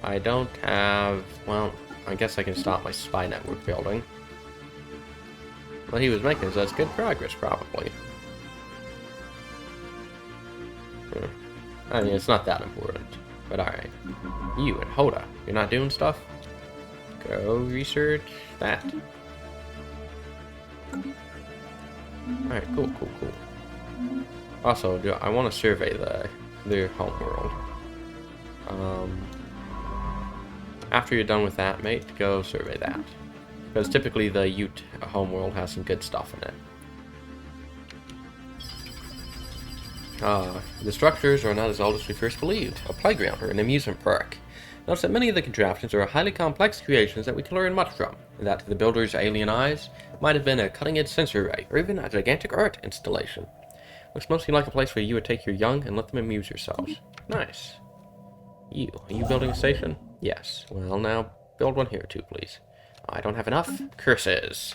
I don't have... well... I guess I can stop my spy network building. What he was making, so that's good progress, probably. I mean, it's not that important. But alright. You and Hoda, you're not doing stuff? Go research that. Alright, cool, cool, cool. Also, I want to survey their homeworld. After you're done with that, mate, go survey that. Because typically the Ute homeworld has some good stuff in it. The structures are not as old as we first believed. A playground or an amusement park. Notice that many of the contraptions are highly complex creations that we can learn much from, and that to the builder's alien eyes might have been a cutting-edge sensor array, or even a gigantic art installation. Looks mostly like a place where you would take your young and let them amuse yourselves. Nice. Are you building a station? Yes. Well, now, build one here too, please. I don't have enough. Curses.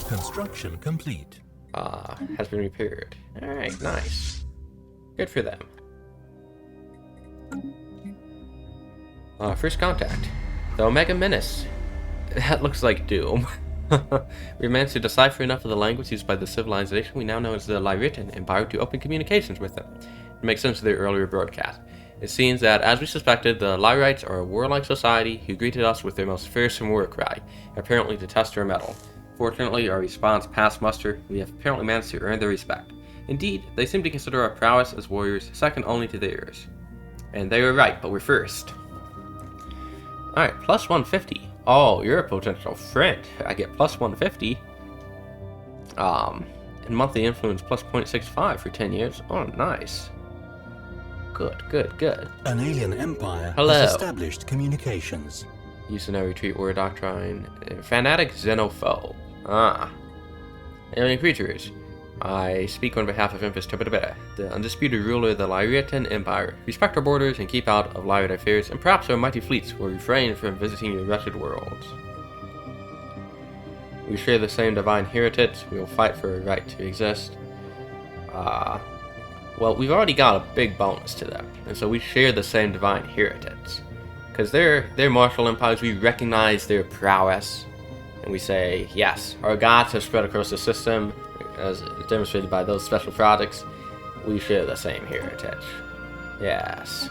Construction complete. Has been repaired. Alright, nice. Good for them. First contact. The Omega Menace. That looks like Doom. We managed to decipher enough of the language used by the civilization we now know as the Lyritan Empire to open communications with them. It makes sense of their earlier broadcast. It seems that, as we suspected, the Lyrites are a warlike society who greeted us with their most fearsome war cry, apparently to test our mettle. Fortunately, our response passed muster. We have apparently managed to earn their respect. Indeed, they seem to consider our prowess as warriors second only to theirs. And they were right, but we're first. Alright, plus 150. Oh, you're a potential friend. I get plus 150. And monthly influence plus 0.65 for 10 years. Oh, nice. Good, good, good. An alien empire Hello. has established communications. Use no retreat war doctrine. Fanatic xenophobe. Alien creatures. I speak on behalf of Empress Tobita, the undisputed ruler of the Lyritan Empire. Respect our borders and keep out of Lyrian affairs, and perhaps our mighty fleets will refrain from visiting your wretched worlds. We share the same divine heritage. We will fight for a right to exist. Well, we've already got a big bonus to them, and so we share the same divine heritage. Because they're martial empires, we recognize their prowess, and we say, yes, our gods have spread across the system, as demonstrated by those special products. We share the same heritage. Yes.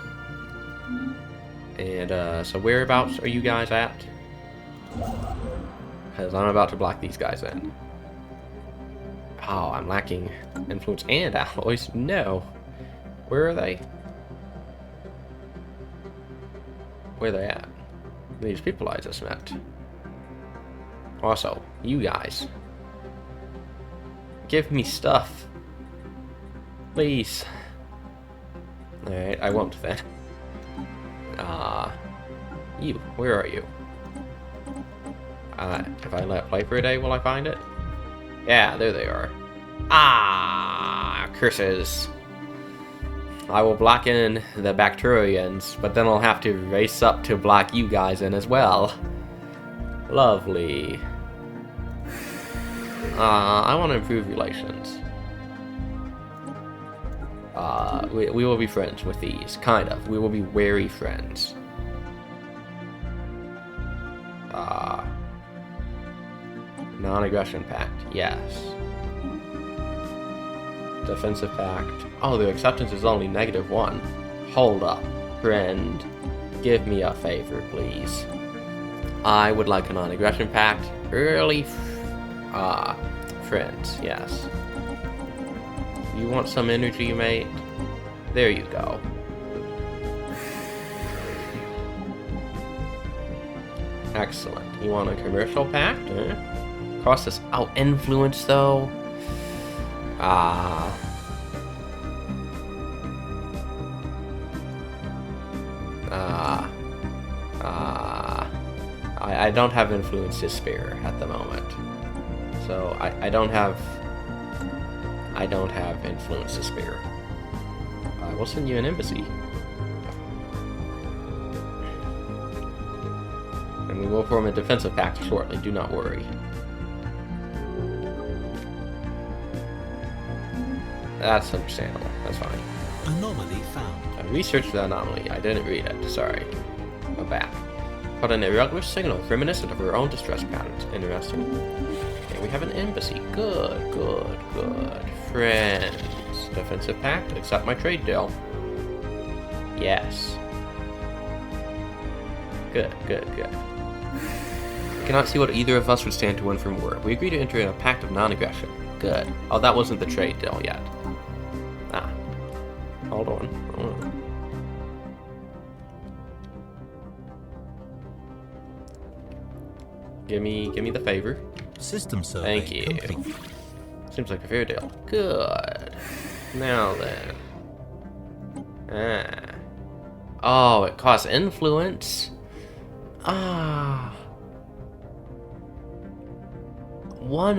And, so whereabouts are you guys at? Because I'm about to block these guys in. Oh, I'm lacking influence and alloys. No. Where are they? Where are they at? These people I just met. Also, you guys. Give me stuff. Please. Alright, I won't then. You, where are you? If I let play for a day, will I find it? Yeah, there they are. Ah, curses. I will block in the Bacterians, but then I'll have to race up to block you guys in as well. Lovely. I want to improve relations. We will be friends with these, kind of. We will be wary friends. Non-aggression pact, yes. Defensive pact. Oh, their acceptance is only -1. Hold up, friend. Give me a favor, please. I would like a non-aggression pact. Early, friends, yes. You want some energy, mate? There you go. Excellent. You want a commercial pact? Cross this out influence, though. I don't have influence to spare at the moment, so I don't have influence to spare. I will send you an embassy, and we will form a defensive pact shortly. Do not worry. That's understandable. That's fine. Anomaly found. I researched the anomaly. I didn't read it. Sorry. Go back. But an irregular signal reminiscent of her own distress patterns. Interesting. Okay, we have an embassy. Good, good, good. Friends. Defensive pact. Accept my trade deal. Yes. Good, good, good. I cannot see what either of us would stand to win from war. We agree to enter in a pact of non-aggression. Good. Oh, that wasn't the trade deal yet. Hold on. Give me the favor. System survey. Thank you. Complete. Seems like a fair deal. Good. Now then. Oh, it costs influence. 1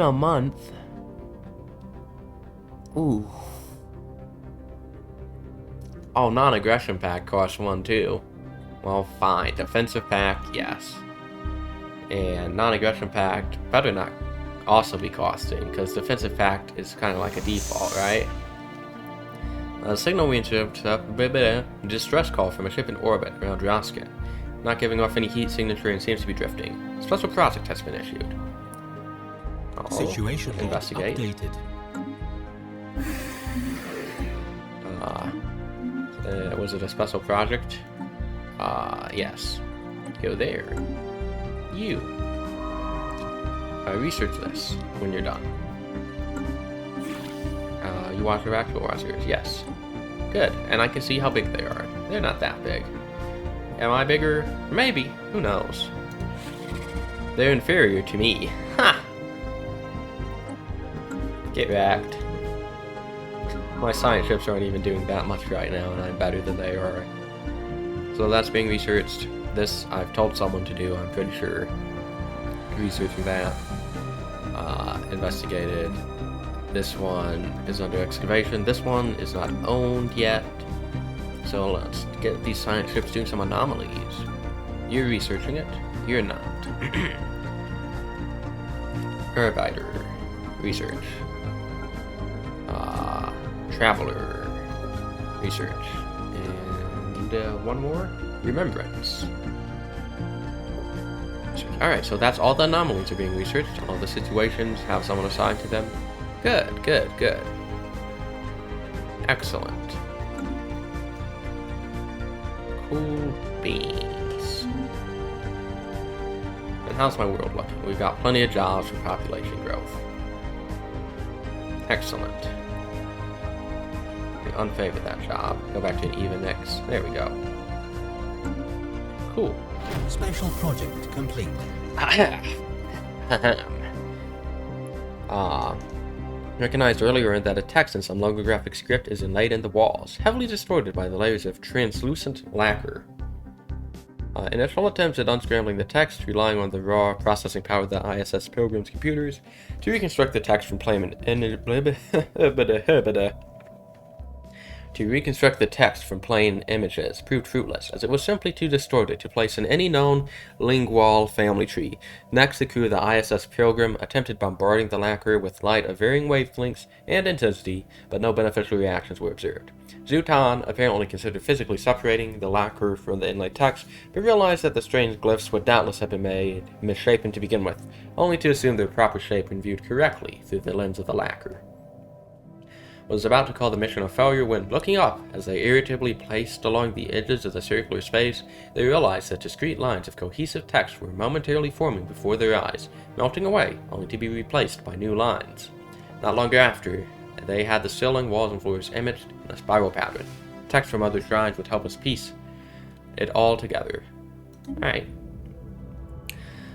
a month. Ooh. Oh, non-aggression pact costs 1 too. Well, fine. Defensive pact, yes. And non-aggression pact better not also be costing, because defensive pact is kind of like a default, right? Signal we intercept distress call from a ship in orbit around Droskin. Not giving off any heat signature and seems to be drifting. Special project has been issued. Situation Investigate. updated. Was it a special project? Yes. Go there. You. Research this when you're done. You watch your actual watchers. Yes. Good. And I can see how big they are. They're not that big. Am I bigger? Maybe. Who knows? They're inferior to me. Ha! Get wrecked. My science ships aren't even doing that much right now, and I'm better than they are. So that's being researched. This I've told someone to do, I'm pretty sure. Researching that. Investigated. This one is under excavation. This one is not owned yet. So let's get these science ships doing some anomalies. You're researching it. You're not. Herbiter. Research. Traveler. Research. And one more. Remembrance. Alright, so that's all the anomalies are being researched. All the situations have someone assigned to them. Good, good, good. Excellent. Cool beans. And how's my world looking? We've got plenty of jobs for population growth. Excellent. We unfavor that job. Go back to an even mix. There we go. Cool. Special project complete. Recognized earlier that a text in some logographic script is inlaid in the walls, heavily distorted by the layers of translucent lacquer. Initial attempts at unscrambling the text, relying on the raw processing power of the ISS Pilgrim's computers to reconstruct the text from plain images proved fruitless, as it was simply too distorted to place in any known lingual family tree. Next, the crew of the ISS Pilgrim attempted bombarding the lacquer with light of varying wavelengths and intensity, but no beneficial reactions were observed. Zootan apparently considered physically separating the lacquer from the inlaid text, but realized that the strange glyphs would doubtless have been made misshapen to begin with, only to assume their proper shape when viewed correctly through the lens of the lacquer. Was about to call the mission a failure when, looking up, as they irritably placed along the edges of the circular space, they realized that discrete lines of cohesive text were momentarily forming before their eyes, melting away, only to be replaced by new lines. Not long after, they had the ceiling, walls, and floors imaged in a spiral pattern. Text from other shrines would help us piece it all together. Alright.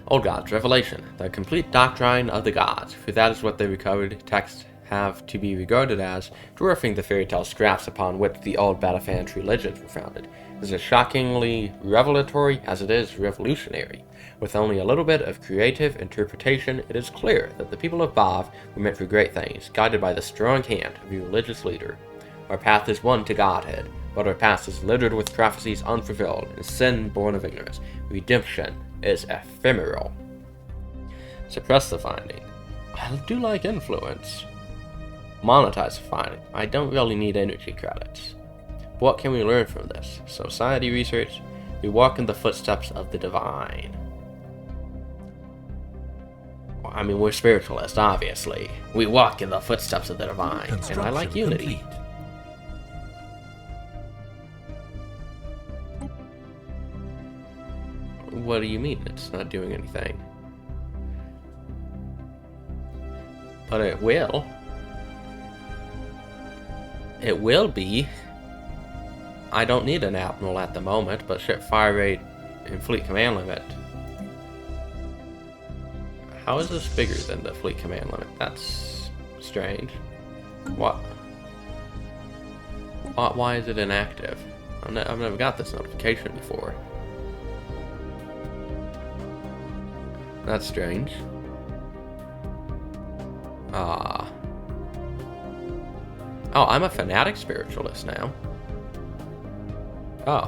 Old Gods, Revelation, the complete doctrine of the gods, for that is what they recovered text have to be regarded as, dwarfing the fairy tale scraps upon which the old Batafan religions were founded. It is as shockingly revelatory as it is revolutionary. With only a little bit of creative interpretation, it is clear that the people of Bav were meant for great things, guided by the strong hand of a religious leader. Our path is one to Godhead, but our past is littered with prophecies unfulfilled and sin born of ignorance. Redemption is ephemeral. Suppress the finding. I do like influence. Monetize the finding. I don't really need energy credits. What can we learn from this? Society research. We walk in the footsteps of the divine. Well, I mean, we're spiritualists, obviously. We walk in the footsteps of the divine, and I like unity. Complete. What do you mean it's not doing anything? But it will. It will be. I don't need an admiral at the moment, but ship fire rate and fleet command limit. How is this bigger than the fleet command limit? That's strange. What? Why is it inactive? I've never got this notification before. That's strange. Oh, I'm a fanatic spiritualist now. Oh.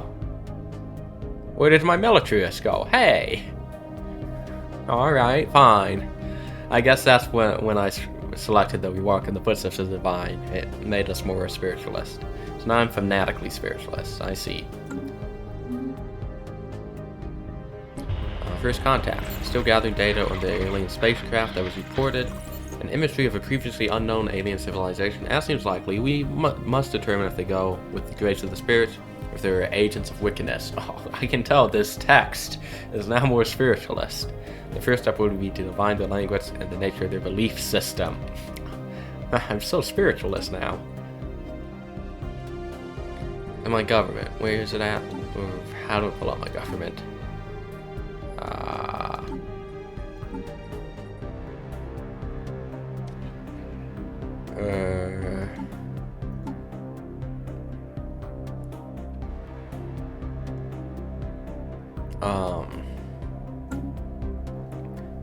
Where did my militarist go? Hey! Alright, fine. I guess that's when I selected that we walk in the footsteps of the divine. It made us more spiritualist. So now I'm fanatically spiritualist. I see. First contact. Still gathering data on the alien spacecraft that was reported. An imagery of a previously unknown alien civilization. As seems likely, we must determine if they go with the grace of the spirits, or if they are agents of wickedness. Oh, I can tell this text is now more spiritualist. The first step would be to divine their language and the nature of their belief system. I'm so spiritualist now. And my government, where is it at? Or how do I pull up my government?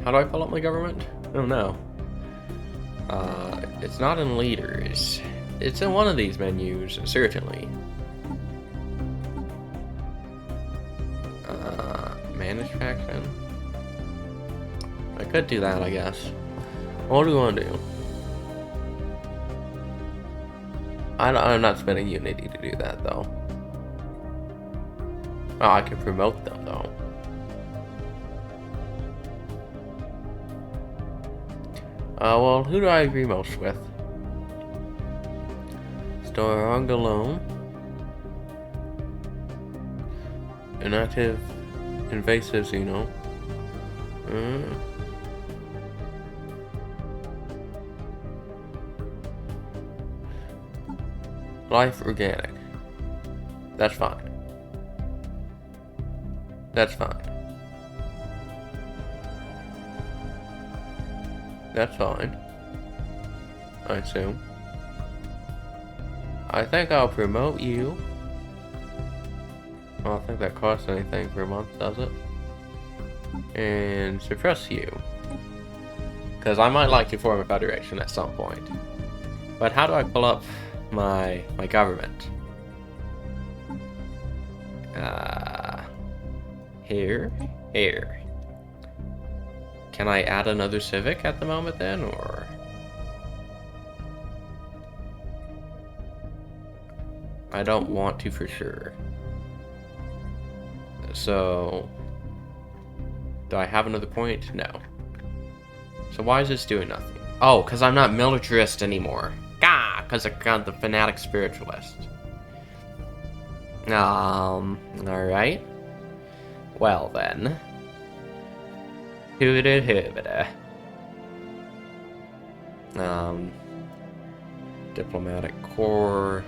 How do I pull up my government? I don't know. It's not in leaders. It's in one of these menus, certainly. Manage faction. I could do that, I guess. What do we want to do? I'm not spending Unity to do that, though. Oh, I can promote them, though. Well, who do I agree most with? Starangolome. Inactive invasive xeno. Life organic. That's fine. That's fine. That's fine. I assume. I think I'll promote you. I don't think that costs anything per month, does it? And suppress you. Because I might like to form a federation at some point. But how do I pull up my government? Here. Can I add another civic at the moment then, or? I don't want to for sure. So, do I have another point? No. So why is this doing nothing? Oh, because I'm not militarist anymore. Gah! Because I got the fanatic spiritualist. Alright. Well then. Hoobada. Diplomatic Corps.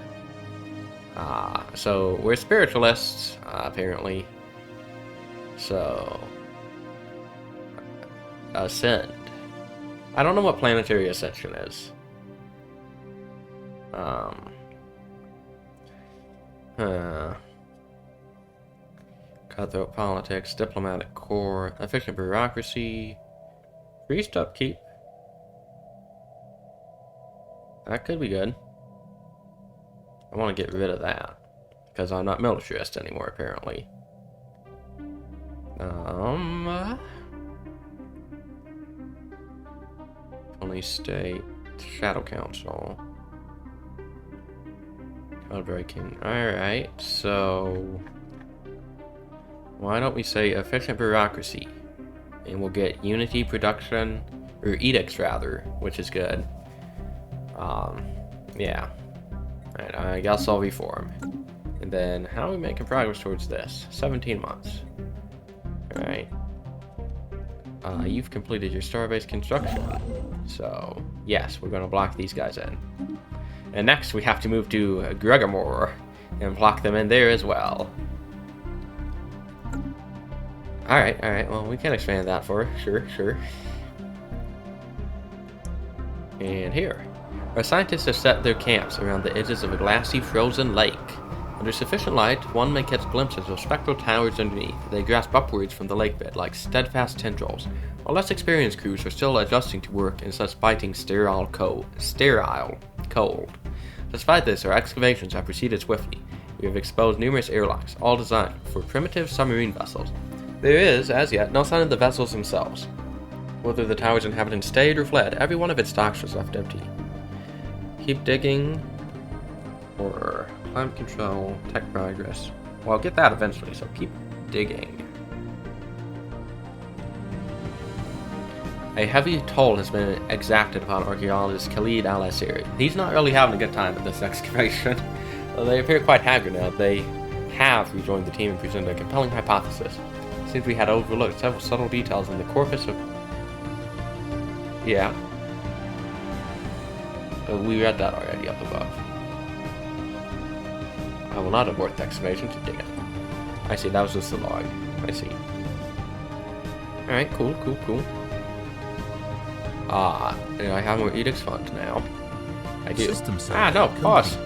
So we're spiritualists, apparently. So, ascend. I don't know what planetary ascension is. Cutthroat politics, diplomatic corps, efficient bureaucracy, priest upkeep. That could be good. I want to get rid of that because I'm not militarist anymore, apparently. Only state, Shadow Council, code breaking. Alright, so why don't we say efficient bureaucracy, and we'll get unity production, or edicts rather, which is good. Yeah. Alright, I guess I'll reform. And then how are we making progress towards this? 17 months. Alright. You've completed your star-based construction. So, yes, we're going to block these guys in. And next, we have to move to Gregamore and block them in there as well. Alright, well, we can expand that for sure. And here. Our scientists have set their camps around the edges of a glassy, frozen lake. Under sufficient light, one may catch glimpses of spectral towers underneath. They grasp upwards from the lake bed like steadfast tendrils, while less experienced crews are still adjusting to work in such biting, sterile cold. Despite this, our excavations have proceeded swiftly. We have exposed numerous airlocks, all designed for primitive submarine vessels. There is, as yet, no sign of the vessels themselves. Whether the tower's inhabitants stayed or fled, every one of its docks was left empty. Keep digging, or climate control, tech progress. Well, I'll get that eventually, so keep digging. A heavy toll has been exacted upon archaeologist Khalid al-Asiri. He's not really having a good time at this excavation. They appear quite haggard now. They have rejoined the team and presented a compelling hypothesis. It seems we had overlooked several subtle details in the corpus of... Yeah. We read that already up above. I will not abort the excavation to dig it. I see, that was just the log. I see. Alright, cool. I have more edicts funds now. I do. No, pause.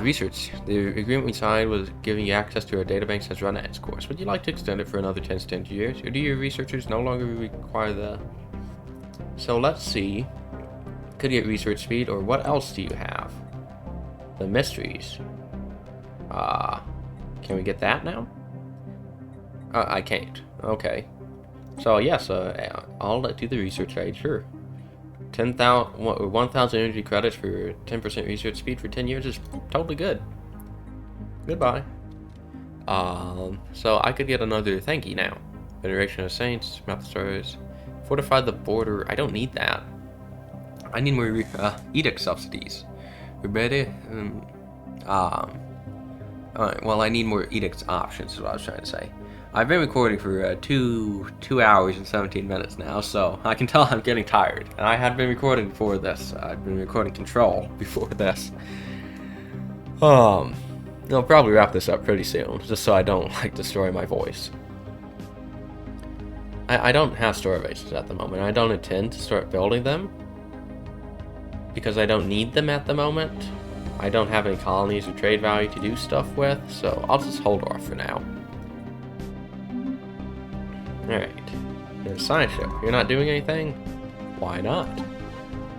Research. The agreement we signed was giving you access to our databanks has run its course. Would you like to extend it for another 10 to 20 years? Or do your researchers no longer require the... So let's see. Could get research speed, or what else do you have? The mysteries. Can we get that now? I can't. Okay. So yes, I'll do the research aid, sure. 1,000 energy credits for 10% research speed for 10 years is totally good. Goodbye. So I could get another thank you now. Federation of Saints, Math Stars, Fortify the border. I don't need that. I need more edict subsidies. We're ready. Alright, well, I need more edict options is what I was trying to say. I've been recording for 2 hours and 17 minutes now, so I can tell I'm getting tired. And I had been recording before this. I'd been recording Control before this. I'll probably wrap this up pretty soon, just so I don't, destroy my voice. I don't have store bases at the moment. I don't intend to start building them, because I don't need them at the moment. I don't have any colonies or trade value to do stuff with, so I'll just hold off for now. Alright. You're a science ship. You're not doing anything? Why not?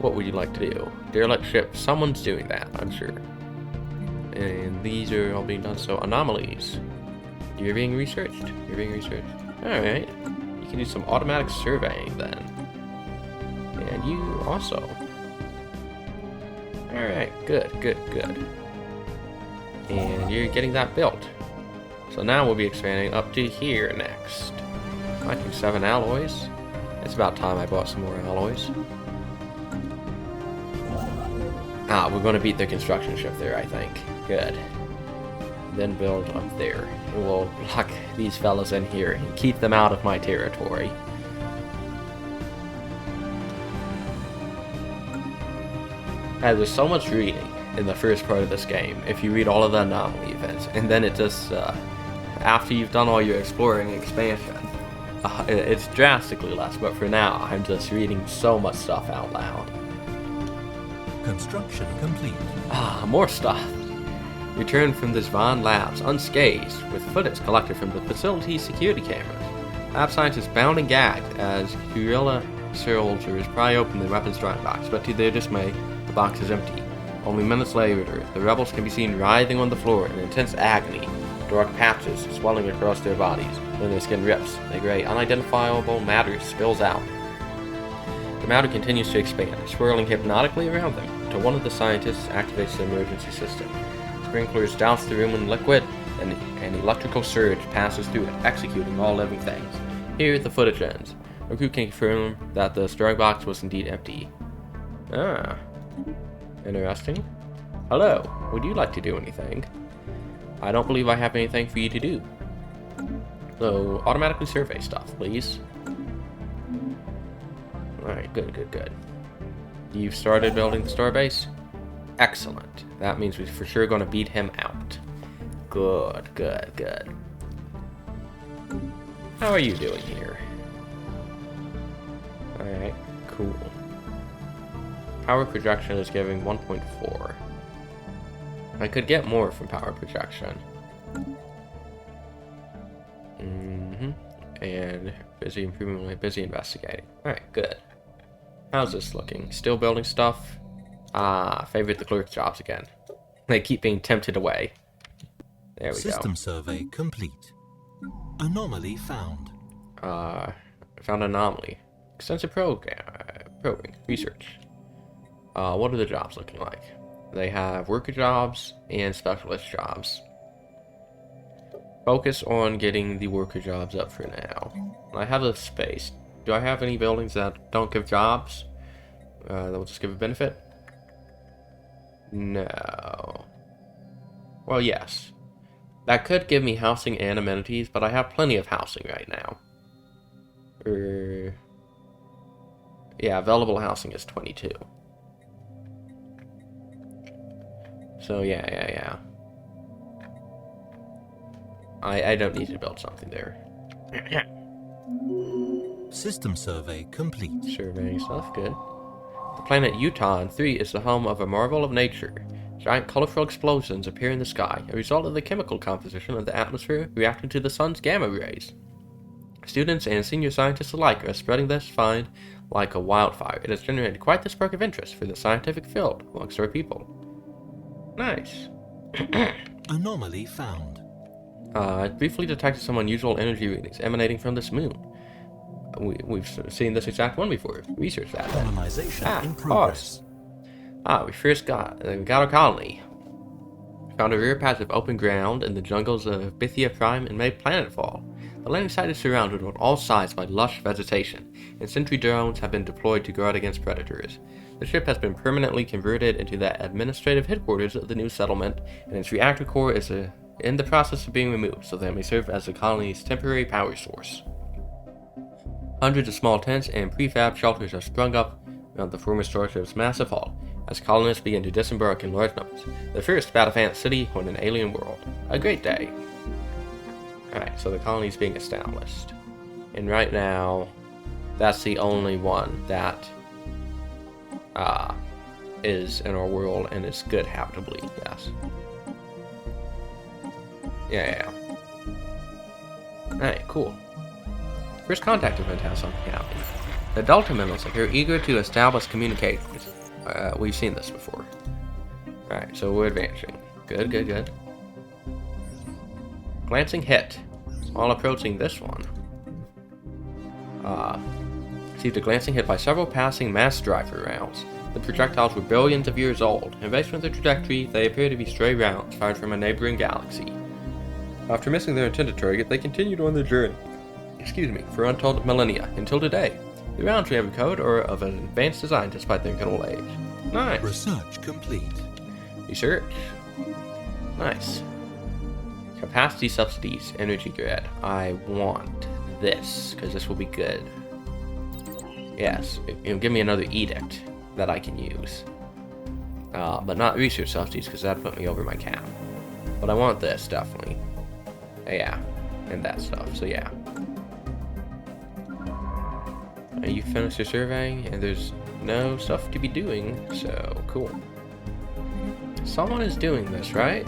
What would you like to do? Derelict ship. Someone's doing that, I'm sure. And these are all being done, so anomalies. You're being researched. You're being researched. Alright. You can do some automatic surveying then. And you also. Alright, good. And you're getting that built. So now we'll be expanding up to here next. I think 7 alloys. It's about time I bought some more alloys. We're going to beat the construction ship there, I think. Good. Then build up there. And we'll lock these fellas in here and keep them out of my territory. There's so much reading in the first part of this game, if you read all of the anomaly events, and then it just, after you've done all your exploring and expansion, it's drastically less, but for now, I'm just reading so much stuff out loud. Construction complete. More stuff. Return from the Zvan labs unscathed, with footage collected from the facility's security cameras. Lab scientists bound and gagged as guerrilla soldiers pry open the weapons drawing box, but to their dismay, the box is empty. Only minutes later, the rebels can be seen writhing on the floor in intense agony, dark patches swelling across their bodies. When their skin rips, the gray, unidentifiable matter spills out. The matter continues to expand, swirling hypnotically around them, until one of the scientists activates the emergency system. Sprinklers douse the room in liquid, and an electrical surge passes through it, executing all living things. Here, the footage ends. Our crew can confirm that the storing box was indeed empty. Interesting. Hello, would you like to do anything? I don't believe I have anything for you to do. So, automatically survey stuff, please. Alright, good. You've started building the store base? Excellent. That means we're for sure going to beat him out. Good. How are you doing here? Alright, cool. Power projection is giving 1.4. I could get more from power projection. And busy improving, busy investigating. Alright, good. How's this looking? Still building stuff? Favorite the clerk jobs again. They keep being tempted away. There we go. System survey complete. Anomaly found. Found an anomaly. Extensive probing. Research. What are the jobs looking like? They have worker jobs and specialist jobs. Focus on getting the worker jobs up for now. I have a space. Do I have any buildings that don't give jobs? That will just give a benefit? No. Well, yes. That could give me housing and amenities, but I have plenty of housing right now. Yeah, available housing is 22. So, yeah. I don't need to build something there. System survey complete. Surveying stuff, good. The planet Utah 3 is the home of a marvel of nature. Giant colorful explosions appear in the sky, a result of the chemical composition of the atmosphere reacting to the sun's gamma rays. Students and senior scientists alike are spreading this find like a wildfire. It has generated quite the spark of interest for the scientific field amongst our people. Nice. Anomaly found. I briefly detected some unusual energy readings emanating from this moon. We've seen this exact one before. Research that. Colonization in progress. We first got our colony. Found a rare patch of open ground in the jungles of Bithia Prime and made planetfall. The landing site is surrounded on all sides by lush vegetation, and sentry drones have been deployed to guard against predators. The ship has been permanently converted into the administrative headquarters of the new settlement, and its reactor core is in the process of being removed so that it may serve as the colony's temporary power source. Hundreds of small tents and prefab shelters have sprung up around the former starship's massive hull as colonists begin to disembark in large numbers. The first Batafant city on an alien world. A great day. Alright, so the colony's being established. And right now, that's the only one that is in our world and is good habitably, yes. Yeah. Alright, cool. First contact event has something happening. The Delta minerals appear eager to establish communications. We've seen this before. Alright, so we're advancing. Good. Glancing hit. While approaching this one. Received a glancing hit by several passing mass driver rounds. The projectiles were billions of years old, and based on their trajectory, they appear to be stray rounds fired from a neighboring galaxy. After missing their intended target, they continued on their journey. For untold millennia, until today. The rounds we have in code are of an advanced design despite their middle age. Nice. Research complete. Research. Nice. Capacity subsidies, energy grid. I want this, because this will be good. Yes, it'll give me another edict that I can use. But not research subsidies, because that'd put me over my cap. But I want this, definitely. Yeah, and that stuff, so yeah. You finished your survey, and there's no stuff to be doing, so cool. Someone is doing this, right?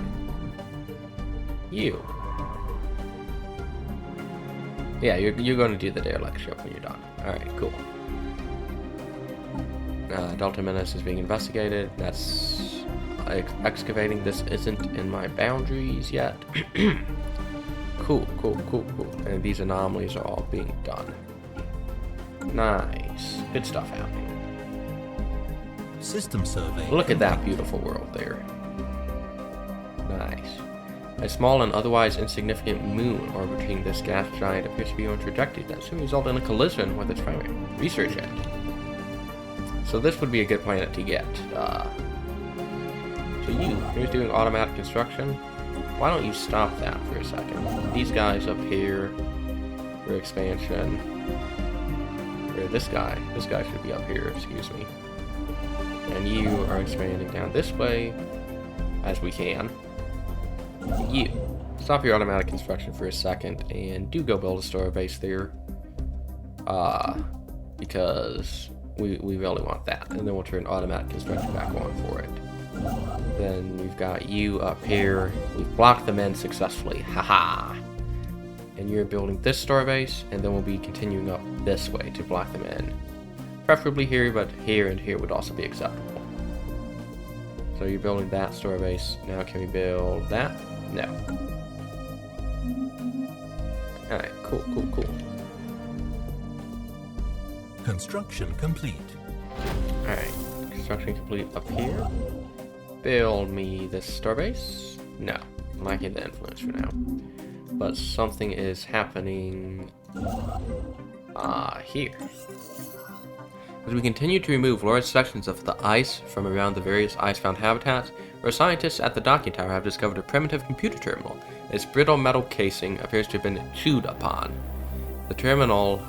You. Yeah, you're going to do the derelict ship when you're done. Alright, cool. Delta Menace is being investigated. That's excavating. This isn't in my boundaries yet. Cool. And these anomalies are all being done. Nice. Good stuff happening. System survey. Look at that beautiful world there. Nice. A small and otherwise insignificant moon orbiting this gas giant appears to be on a trajectory that soon result in a collision with its primary. Research it. So this would be a good planet to get. So here's doing automatic construction. Why don't you stop that for a second? These guys up here for expansion. Or this guy should be up here, excuse me. And you are expanding down this way as we can. You stop your automatic construction for a second and do go build a store base there. Because we really want that, and then we'll turn automatic construction back on for it. Then we've got you up here. We've blocked them in successfully. Haha. And you're building this store base, and then we'll be continuing up this way to block them in. Preferably here, but here and here would also be acceptable. So you're building that store base. Now can we build that? No. Alright, cool. Construction complete. Alright, construction complete up here. Build me this starbase? No, lacking the influence for now. But something is happening here. As we continue to remove large sections of the ice from around the various ice-bound habitats, our scientists at the docking tower have discovered a primitive computer terminal. Its brittle metal casing appears to have been chewed upon. The terminal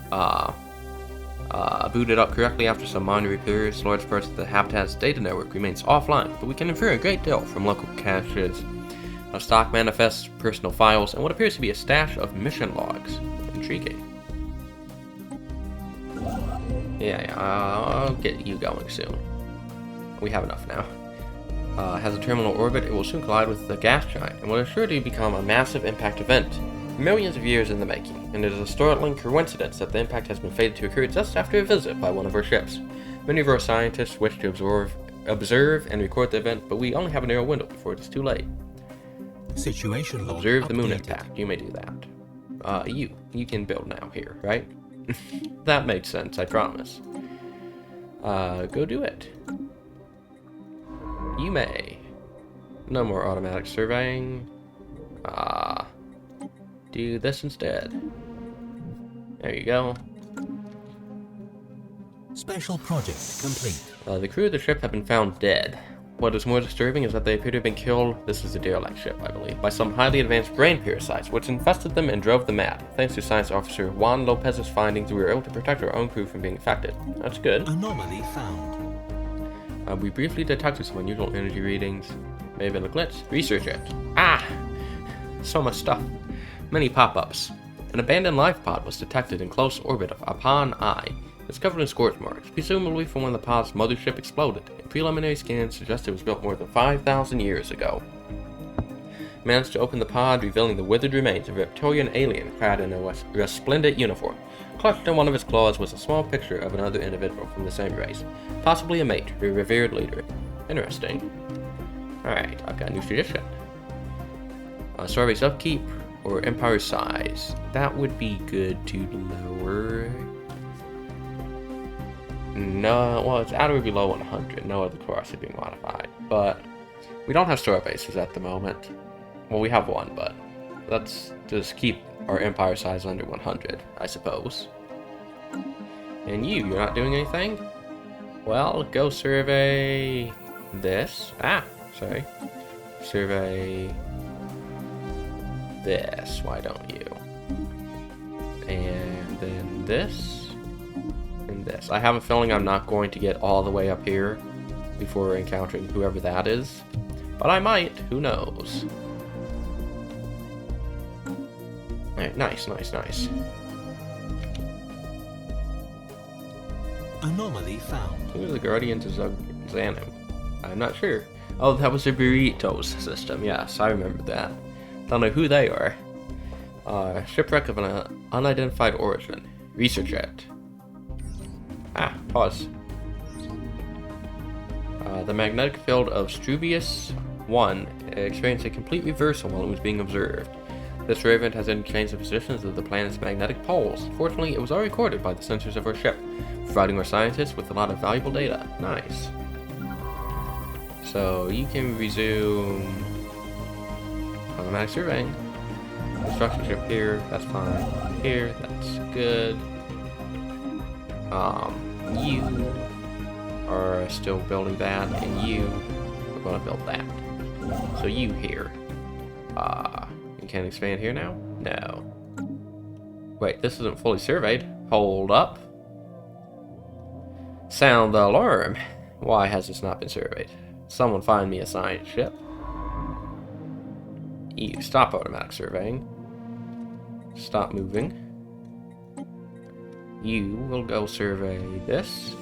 booted up correctly after some minor repairs. Large parts of the habitat's data network remains offline, but we can infer a great deal from local caches of stock manifests, personal files, and what appears to be a stash of mission logs. Intriguing. Yeah, I'll get you going soon. We have enough now. Has a terminal orbit, it will soon collide with the gas giant, and will assuredly become a massive impact event. Millions of years in the making, and it is a startling coincidence that the impact has been fated to occur just after a visit by one of our ships. Many of our scientists wish to observe and record the event, but we only have a narrow window before it is too late. Situation log Observe the moon updated. impact. You may do that. You can build now here, right? That makes sense, I promise. Go do it. You may. No more automatic surveying. Do this instead. There you go. Special project complete. The crew of the ship have been found dead. What is more disturbing is that they appear to have been killed, this is a derelict ship, I believe, by some highly advanced brain parasites, which infested them and drove them mad. Thanks to Science Officer Juan Lopez's findings, we were able to protect our own crew from being infected. That's good. Anomaly found. We briefly detected some unusual energy readings. May have been a glitch. Research it. Ah! So much stuff. Many pop-ups. An abandoned life pod was detected in close orbit of Apan I. It's covered in scorch marks, presumably from when the pod's mothership exploded. And preliminary scans suggest it was built more than 5,000 years ago. Managed to open the pod, revealing the withered remains of a reptilian alien clad in a resplendent uniform. Clutched in one of its claws was a small picture of another individual from the same race, possibly a mate or a revered leader. Interesting. Alright, I've got a new tradition. Survey's upkeep or empire size. That would be good to lower. No, well, it's at or below 100. No other class are being modified. But we don't have store bases at the moment. Well, we have one, but let's just keep our empire size under 100, I suppose. And you're not doing anything? Well, go survey this. Sorry. Survey this. Why don't you? And then this. And this. I have a feeling I'm not going to get all the way up here before encountering whoever that is. But I might. Who knows? Alright, nice. Anomaly found. Who are the Guardians of Xanim? I'm not sure. Oh, that was the Burritos system. Yes, I remember that. Don't know who they are. Shipwreck of an unidentified origin. Research it. Pause. The magnetic field of Strubius 1 experienced a complete reversal while it was being observed. This ray event has changed the positions of the planet's magnetic poles. Fortunately, it was all recorded by the sensors of our ship, providing our scientists with a lot of valuable data. Nice. So, you can resume automatic surveying. Construction ship here, that's fine. Here, that's good. You are still building that, and you are going to build that. So you here. You can't expand here now? No. Wait, this isn't fully surveyed. Hold up. Sound the alarm. Why has this not been surveyed? Someone find me a science ship. You stop automatic surveying. Stop moving. You will go survey this.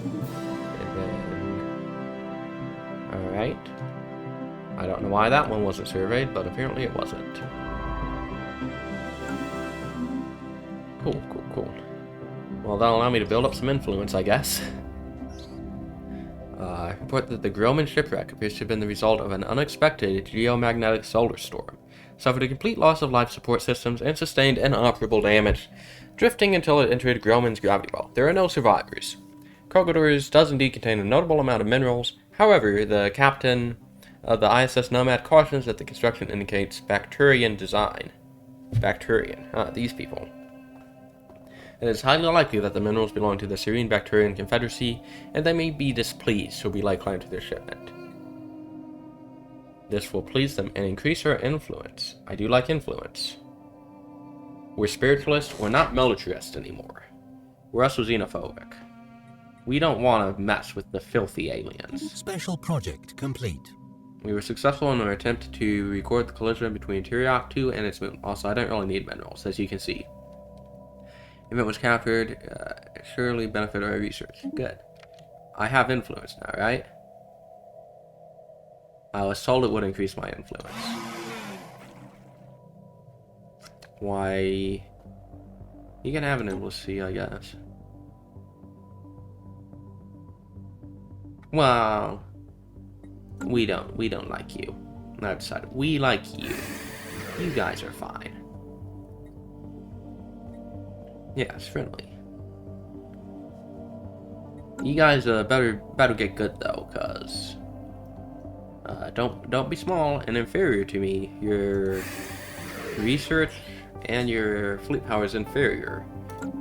And then... Alright. I don't know why that one wasn't surveyed, but apparently it wasn't. Cool. Well, that'll allow me to build up some influence, I guess. Report that the Grillman shipwreck appears to have been the result of an unexpected geomagnetic solar storm. Suffered a complete loss of life support systems and sustained inoperable damage, drifting until it entered Grillman's gravity well. There are no survivors. Krogadors does indeed contain a notable amount of minerals. However, the captain of the ISS Nomad cautions that the construction indicates Bacterian design. Bacterian. These people. It is highly likely that the minerals belong to the Syrian Bacterian Confederacy, and they may be displeased to be likely to their shipment. This will please them and increase our influence. I do like influence. We're spiritualists, we're not militarists anymore. We're also xenophobic. We don't want to mess with the filthy aliens. Special project complete. We were successful in our attempt to record the collision between Tiriok 2 and its moon. Also, I don't really need minerals, as you can see. If it was captured, it surely benefit our research. Good. I have influence now, right? I was told it would increase my influence. Why? You can have an embassy, I guess. Well, we don't like you. I decided we like you. You guys are fine. Yeah, it's friendly. You guys better get good though, cause don't be small and inferior to me. Your research and your fleet power is inferior.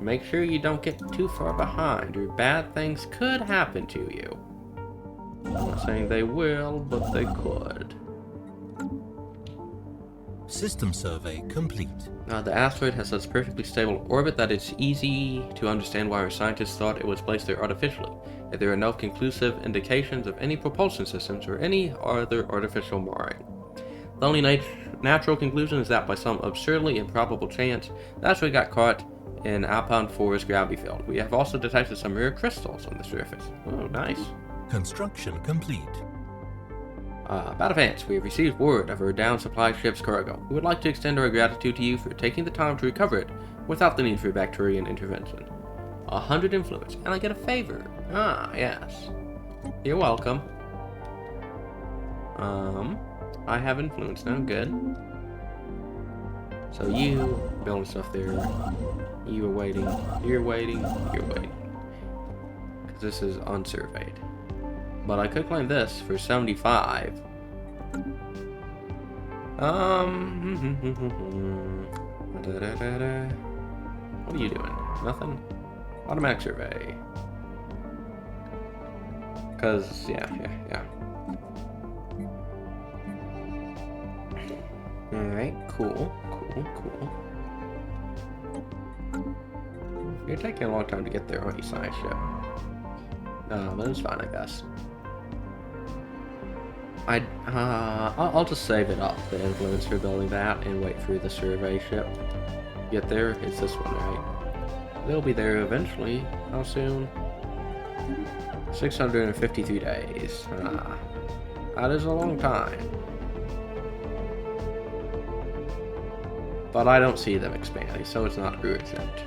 make sure you don't get too far behind, or bad things could happen to you. I'm not saying they will, but they could. System survey complete. The asteroid has such perfectly stable orbit that it's easy to understand why our scientists thought it was placed there artificially. Yet there are no conclusive indications of any propulsion systems or any other artificial mooring. The only natural conclusion is that by some absurdly improbable chance, the asteroid got caught in Alpine 4's gravity field. We have also detected some rare crystals on the surface. Oh, nice. Construction complete. About advance, we have received word of our down supply ship's cargo. We would like to extend our gratitude to you for taking the time to recover it without the need for Bacterian intervention. 100 influence, and I get a favor. Ah, yes. You're welcome. I have influence now, good. So you building stuff there. You are waiting. You're waiting. You're waiting. Because this is unsurveyed. But I could claim this for 75. What are you doing? Nothing? Automatic survey. Because, yeah. Alright, cool. You're taking a long time to get there, aren't you, science ship? But it's fine, I guess. I'll just save it up, the influence for building that, and wait for the survey ship. Get there, it's this one, right? They'll be there eventually. How soon? 653 days. That is a long time. But I don't see them expanding, so it's not urgent.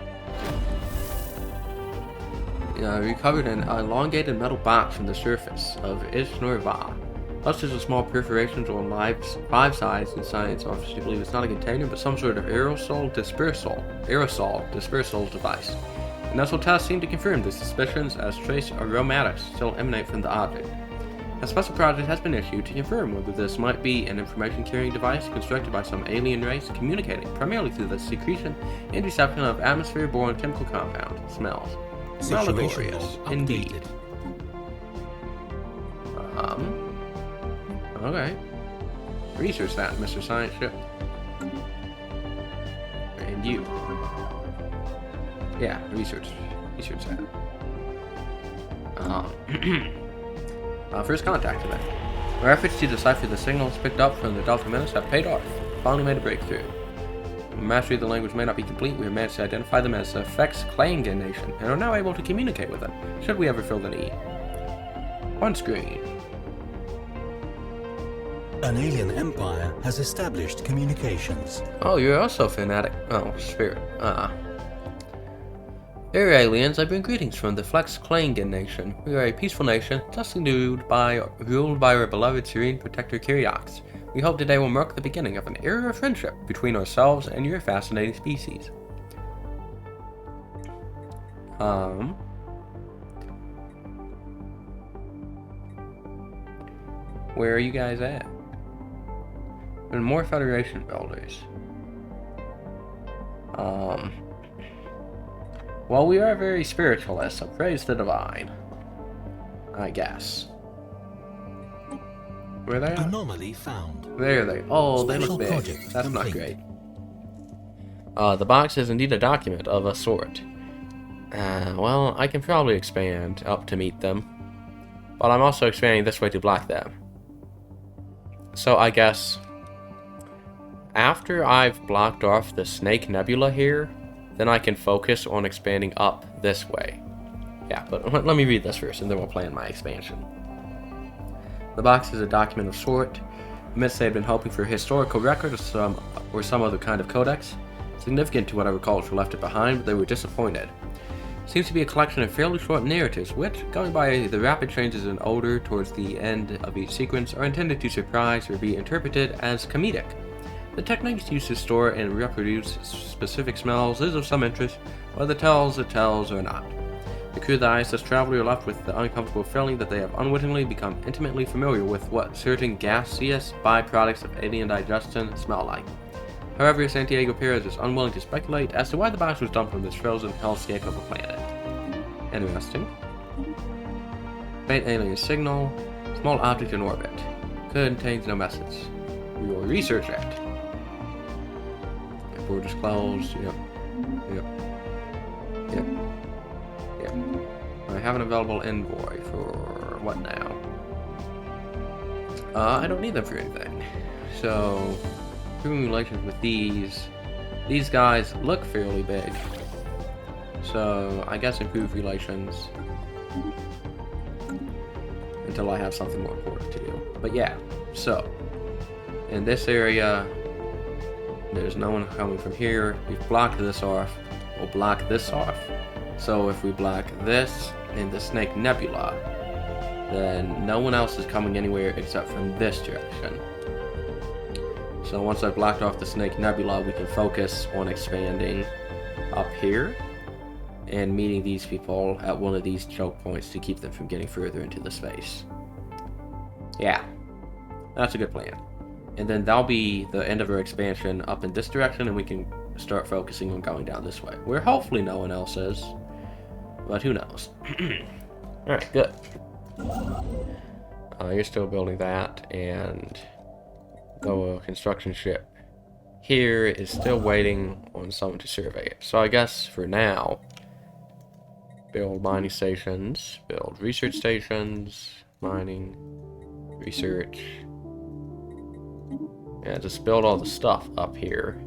Recovered an elongated metal box from the surface of Ishnorva. Thus, there's a small perforations on 5 sides, and science obviously believe it's not a container, but some sort of aerosol dispersal device. Initial tests seem to confirm the suspicions, as trace aromatics still emanate from the object. A special project has been issued to confirm whether this might be an information-carrying device constructed by some alien race communicating primarily through the secretion and reception of atmosphere-borne chemical compound smells. Malodorious, indeed. Okay. Research that, Mr. Science Ship. And you. Yeah, research that. First contact event. Our efforts to decipher the signals picked up from the Delta Menace have paid off. Finally made a breakthrough. Mastery of the language may not be complete, we have managed to identify them as Effects Klangen Nation, and are now able to communicate with them, should we ever feel the need. On screen. An alien empire has established communications. Oh, you're also fanatic. Oh, spirit. Dear aliens, I bring greetings from the Flex Klangen Nation. We are a peaceful nation, justly ruled by our beloved serene protector Kyriox. We hope today will mark the beginning of an era of friendship between ourselves and your fascinating species. Where are you guys at? And more Federation builders. Well, we are very spiritualist, so praise the divine. I guess. Where they at? Anomaly found. There they. Oh, they Special look big. project That's not complete. great. The box is indeed a document of a sort. Well, I can probably expand up to meet them. But I'm also expanding this way to block them. So I guess after I've blocked off the Snake Nebula here, then I can focus on expanding up this way. Yeah, but let me read this first, and then we'll plan my expansion. The box is a document of sort. Admits they had been hoping for a historical record or some other kind of codex, significant to whatever culture left it behind, but they were disappointed. It seems to be a collection of fairly short narratives, which, going by the rapid changes in odor towards the end of each sequence, are intended to surprise or be interpreted as comedic. The techniques used to store and reproduce specific smells is of some interest, whether it tells or not. The crew of the ISS traveler are left with the uncomfortable feeling that they have unwittingly become intimately familiar with what certain gaseous byproducts of alien digestion smell like. However, Santiago Perez is unwilling to speculate as to why the body was dumped on this frozen hellscape of a planet. Interesting. Faint alien signal. Small object in orbit. Contains no message. We will research it. Borders closed. Yep. I have an available envoy for what now? I don't need them for anything. So, improving relations with these guys look fairly big. So, I guess improve relations until I have something more important to do. But yeah, so, in this area, there's no one coming from here. We've blocked this off. We'll block this off. So if we block this and the Snake Nebula, then no one else is coming anywhere except from this direction. So once I've blocked off the Snake Nebula, we can focus on expanding up here and meeting these people at one of these choke points to keep them from getting further into the space. Yeah, that's a good plan. And then that'll be the end of our expansion up in this direction, and we can start focusing on going down this way, where hopefully no one else is. But who knows? Alright, good. You're still building that, and the construction ship here is still waiting on someone to survey it. So I guess for now, build mining stations, build research stations, mining, research. Yeah, just build all the stuff up here.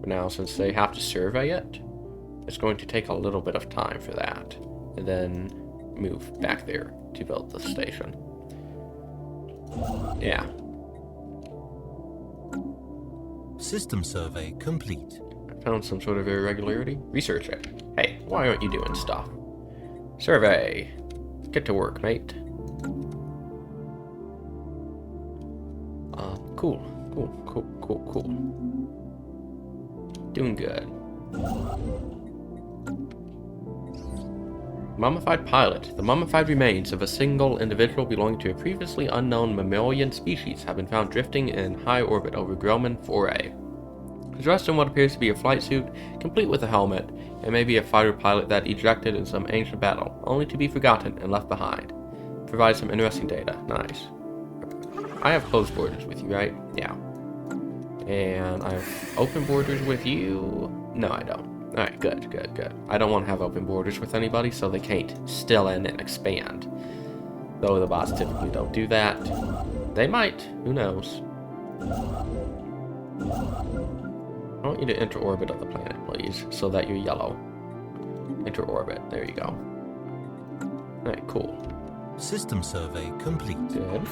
For now, since they have to survey it, it's going to take a little bit of time for that. And then move back there to build the station. Yeah. System survey complete. I found some sort of irregularity. Research it. Hey, why aren't you doing stuff? Survey. Get to work, mate. Cool. Doing good. Mummified pilot. The mummified remains of a single individual belonging to a previously unknown mammalian species have been found drifting in high orbit over Grumman 4A. Dressed in what appears to be a flight suit, complete with a helmet, and maybe a fighter pilot that ejected in some ancient battle, only to be forgotten and left behind. Provides some interesting data. Nice. I have closed borders with you, right? Yeah. And I have open borders with you. No, I don't. Alright, good. I don't want to have open borders with anybody, so they can't still in and expand. Though the bots typically don't do that. They might. Who knows? I want you to enter orbit of the planet, please, so that you're yellow. Enter orbit. There you go. Alright, cool. System survey complete. Good.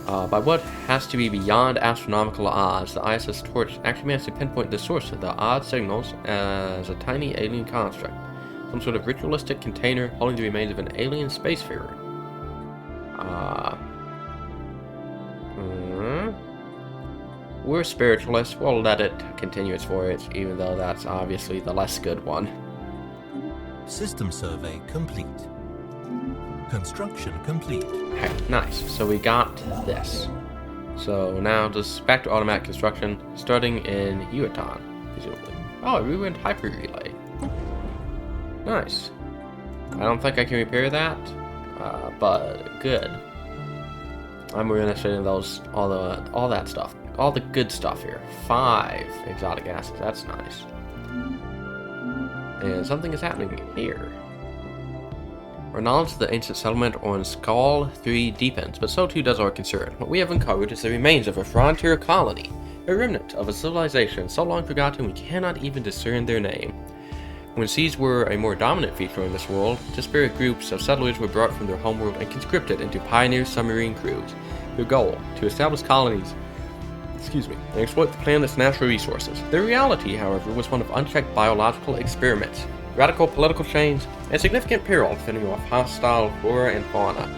By what has to be beyond astronomical odds, the ISS torch actually managed to pinpoint the source of the odd signals as a tiny alien construct. Some sort of ritualistic container holding the remains of an alien spacefarer. We're spiritualists. We'll let it continue its voyage, even though that's obviously the less good one. System survey complete. Construction complete. Okay, nice. So we got this. So now just back to automatic construction, starting in Yuatan, presumably. Oh, we went hyper relay. Nice. I don't think I can repair that, but good. I'm more interested in those, all that stuff, all the good stuff here. 5 exotic acids. That's nice. And something is happening here. Our knowledge of the ancient settlement on Skull 3 deepens, but so too does our concern. What we have uncovered is the remains of a frontier colony, a remnant of a civilization so long forgotten we cannot even discern their name. When seas were a more dominant feature in this world, disparate groups of settlers were brought from their homeworld and conscripted into pioneer submarine crews. Their goal, to establish colonies, and exploit the planet's natural resources. Their reality, however, was one of unchecked biological experiments, radical political change, and significant peril fending off hostile flora and fauna.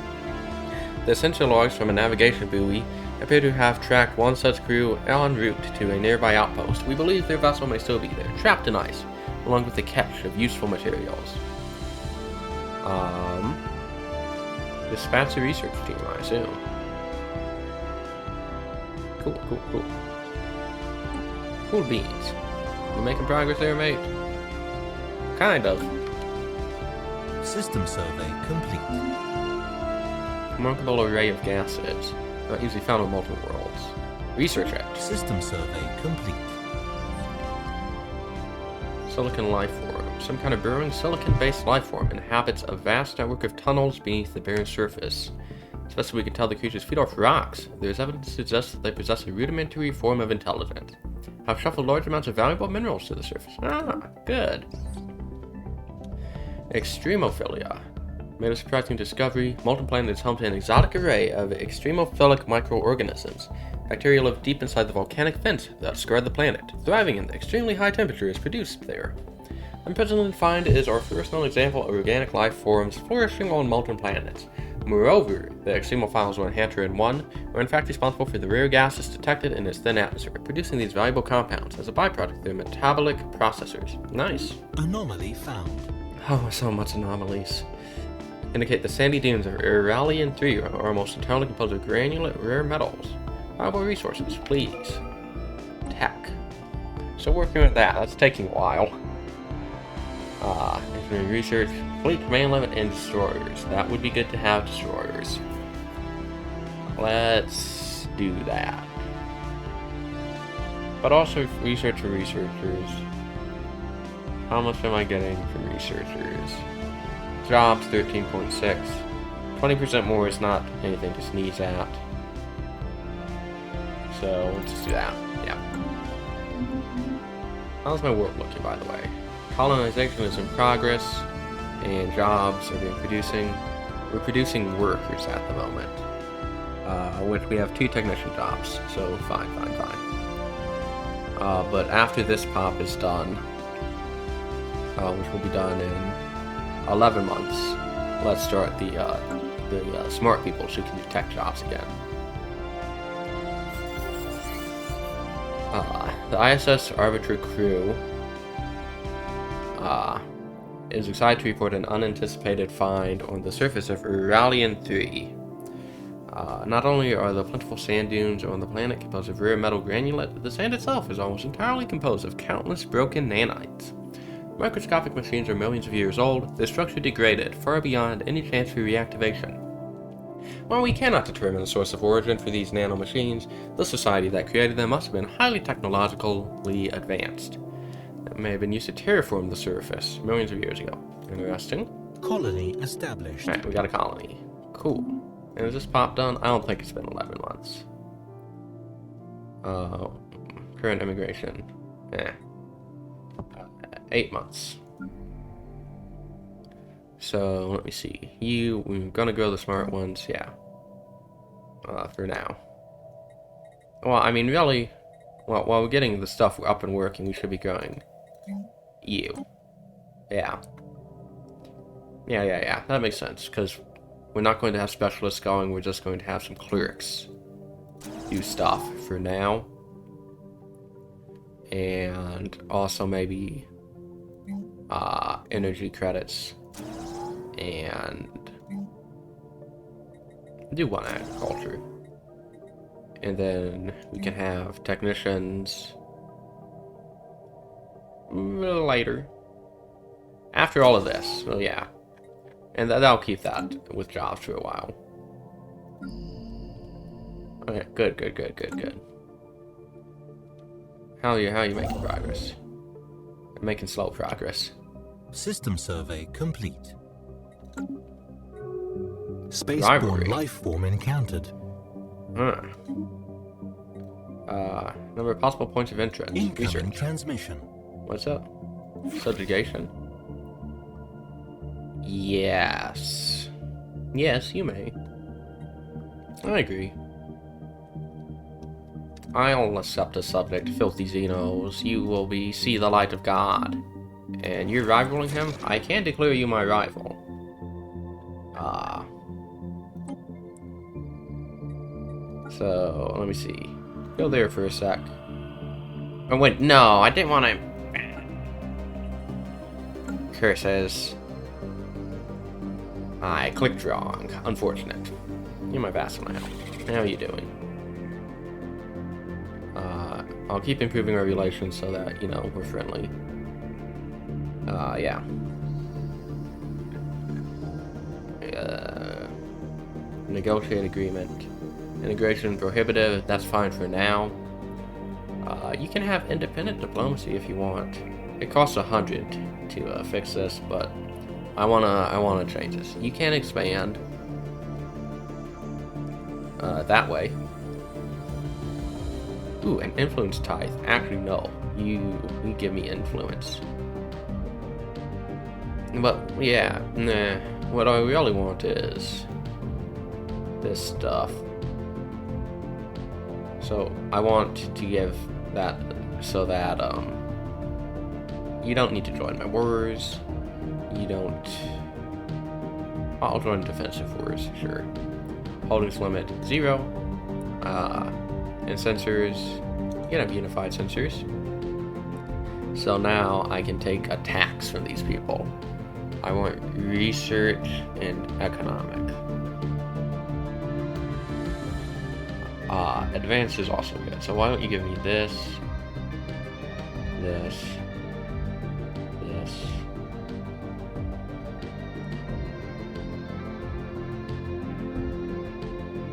The essential logs from a navigation buoy appear to have tracked one such crew en route to a nearby outpost. We believe their vessel may still be there, trapped in ice, along with a cache of useful materials. Dispatch a research team, I assume. Cool. Cool beans. You making progress there, mate? Kind of. System survey complete. Remarkable array of gases, not usually found on multiple worlds. Research it. System survey complete. Silicon life form. Some kind of burrowing silicon-based life form inhabits a vast network of tunnels beneath the barren surface. As best as we can tell, the creatures feed off rocks. There is evidence to suggest that they possess a rudimentary form of intelligence. Have shuffled large amounts of valuable minerals to the surface. Ah, good. Extremophilia. Made a surprising discovery. Molten planet is home to an exotic array of extremophilic microorganisms. Bacteria live deep inside the volcanic vents that scar the planet, thriving in the extremely high temperatures produced there. Unprecedented find is our first known example of organic life forms flourishing on molten planets. Moreover, the extremophiles 101 are in fact responsible for the rare gases detected in its thin atmosphere, producing these valuable compounds as a byproduct of their metabolic processors. Nice. Anomaly found. Oh, so much anomalies. Indicate the sandy dunes of Iralian 3 are almost entirely composed of granulate rare metals. Valuable resources, please. Tech. So working with that, that's taking a while. Engineering research, fleet command limit, and destroyers. That would be good to have destroyers. Let's do that. But also research for researchers. How much am I getting from researchers? Jobs 13.6. 20% more is not anything to sneeze at. So let's just do that. Yeah. How's my work looking, by the way? Colonization is in progress, and jobs are being producing. We're producing workers at the moment, which we have 2 technician jobs. So fine. But after this pop is done, which will be done in 11 months, let's start the smart people who can do tech jobs again. The ISS Arbiter crew is excited to report an unanticipated find on the surface of Iralian 3. Not only are the plentiful sand dunes on the planet composed of rare metal granulate, the sand itself is almost entirely composed of countless broken nanites. Microscopic machines are millions of years old, their structure degraded, far beyond any chance for reactivation. While we cannot determine the source of origin for these nanomachines, the society that created them must have been highly technologically advanced. It may have been used to terraform the surface millions of years ago. Interesting. Colony established. Alright, we got a colony. Cool. And is this pop done? I don't think it's been 11 months. Current immigration. 8 months. So, let me see. We're gonna grow the smart ones, yeah. For now. Well, I mean, really, while we're getting the stuff up and working, we should be growing you. Yeah. Yeah. That makes sense, because we're not going to have specialists going, we're just going to have some clerks do stuff for now. And also maybe energy credits. And do one agriculture. And then we can have technicians later. After all of this, well, yeah. And that'll keep that with jobs for a while. Okay, good. How are you making progress? I'm making slow progress. System survey complete. Spaceborne Rivalry. life form encountered. Number of possible points of interest. Incoming Research. transmission. What's up? Subjugation? Yes. Yes, you may. I agree. I'll accept the subject, filthy Xenos. You will see the light of God. And you're rivaling him? I can declare you my rival. So, let me see. Go there for a sec. Oh, wait, no, I didn't want to... Curses. I clicked wrong. Unfortunate. You're my vassal now. How are you doing? I'll keep improving our relations so that, you know, we're friendly. Yeah. Negotiate agreement. Integration prohibitive, that's fine for now. You can have independent diplomacy if you want. It costs 100 to fix this, but I wanna change this. You can expand that way. Ooh, an influence tithe. Actually, no. You give me influence. But yeah, nah. What I really want is this stuff. So I want to give that so that you don't need to join my wars. You don't. I'll join defensive wars, sure. Holdings limit 0. And sensors, you can have unified sensors. So now I can take attacks from these people. I want research and economic. Advance is also good. So why don't you give me this, this, this.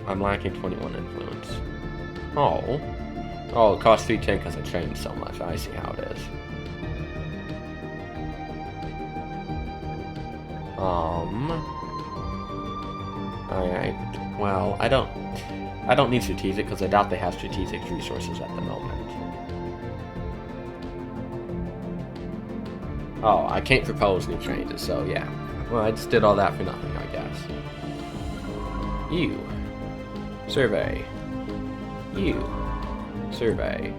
I'm lacking 21 influence. Oh, it costs 310 because I changed so much. I see how it is. Alright. Well, I don't need strategic because I doubt they have strategic resources at the moment. Oh, I can't propose new changes, so yeah. Well, I just did all that for nothing, I guess. You. Survey. You. Survey.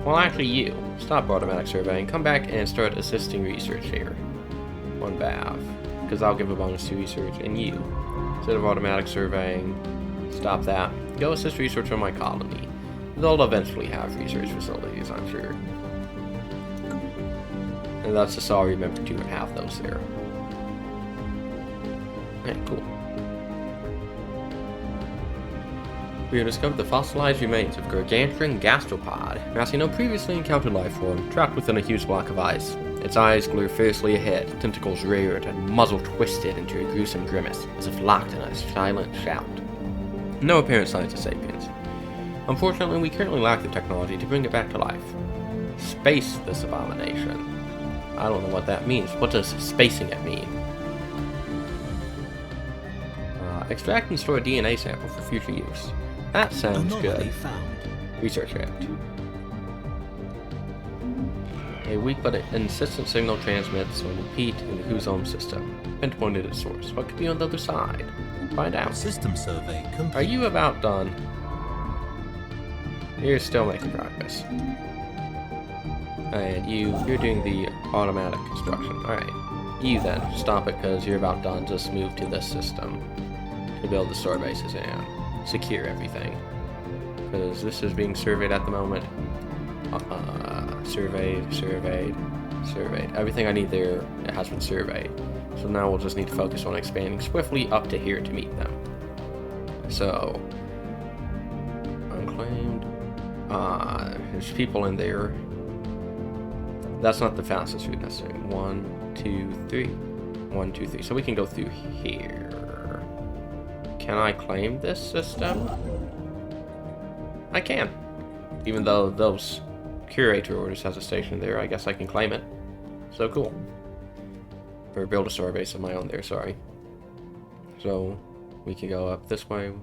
Well, actually, you. Stop automatic surveying. Come back and start assisting research here. 1 BAV. Because I'll give a bonus to research. And you. Instead of automatic surveying, stop that. Go assist research on my colony. They'll eventually have research facilities, I'm sure. And that's just all remember to have those there. Okay, cool. We have discovered the fossilized remains of gargantuan gastropod, as you know previously encountered life form trapped within a huge block of ice. Its eyes glare fiercely ahead, tentacles reared, and muzzle twisted into a gruesome grimace, as if locked in a silent shout. No apparent signs of sapience. Unfortunately, we currently lack the technology to bring it back to life. Space this abomination. I don't know what that means. What does spacing it mean? Extract and store a DNA sample for future use. That sounds good. Research it. A weak but insistent signal transmits when repeat in the whose home system. Pinpointed at source. What could be on the other side? Find out. System survey complete. Are you about done? You're still making progress. And you're doing the automatic construction. Alright. You then, stop it because you're about done. Just move to this system to build the store bases and secure everything. Because this is being surveyed at the moment. Surveyed. Everything I need there has been surveyed. So now we'll just need to focus on expanding swiftly up to here to meet them. So, unclaimed. There's people in there. That's not the fastest route necessarily. 1, 2, 3. 1, 2, 3. So we can go through here. Can I claim this system? I can. Even though those curator orders has a station there, I guess I can claim it. So cool. Or build a store base of my own there, sorry. So we can go up this way.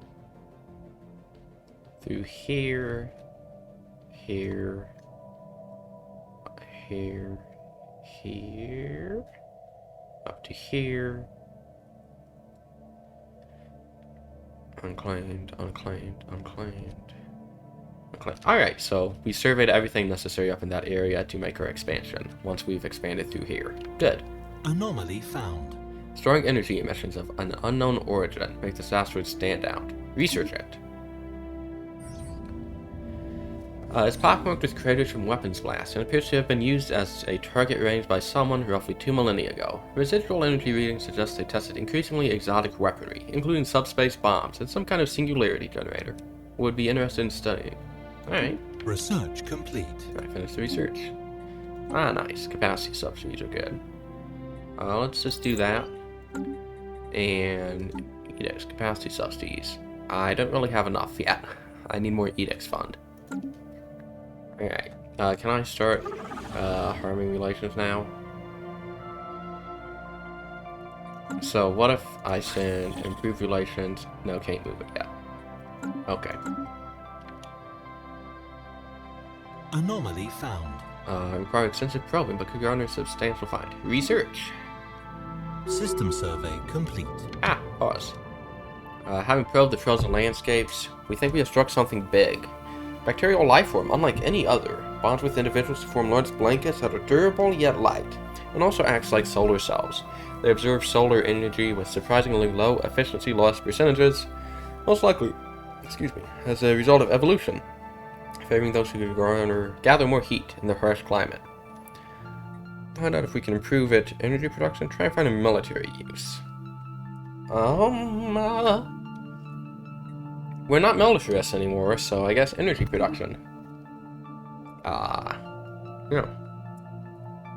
Through here. Here. Up to here. Unclaimed. Alright, so we surveyed everything necessary up in that area to make our expansion, once we've expanded through here. Good. Anomaly found. Strong energy emissions of an unknown origin make this asteroid stand out. Research it. It's pockmarked with craters from weapons blasts and appears to have been used as a target range by someone roughly 2 millennia ago. Residual energy readings suggest they tested increasingly exotic weaponry, including subspace bombs and some kind of singularity generator. Would be interested in studying. Alright. Research complete. I finished the research. Ah, nice. Capacity subsidies are good. Let's just do that. And edicts, capacity subsidies. I don't really have enough yet. I need more edicts fund. Alright. Can I start harming relations now? So what if I send improved relations? No, can't move it yet. Okay. Anomaly found. Require extensive probing, but could garner substantial find. Research. System survey complete. Ah, pause. Having probed the frozen landscapes, we think we have struck something big. Bacterial life form, unlike any other, bonds with individuals to form large blankets that are durable yet light, and also acts like solar cells. They absorb solar energy with surprisingly low efficiency loss percentages, most likely, as a result of evolution, favoring those who can gather more heat in the harsh climate. Find out if we can improve it. Energy production, try and find a military use. We're not militarists anymore, so I guess energy production. Yeah.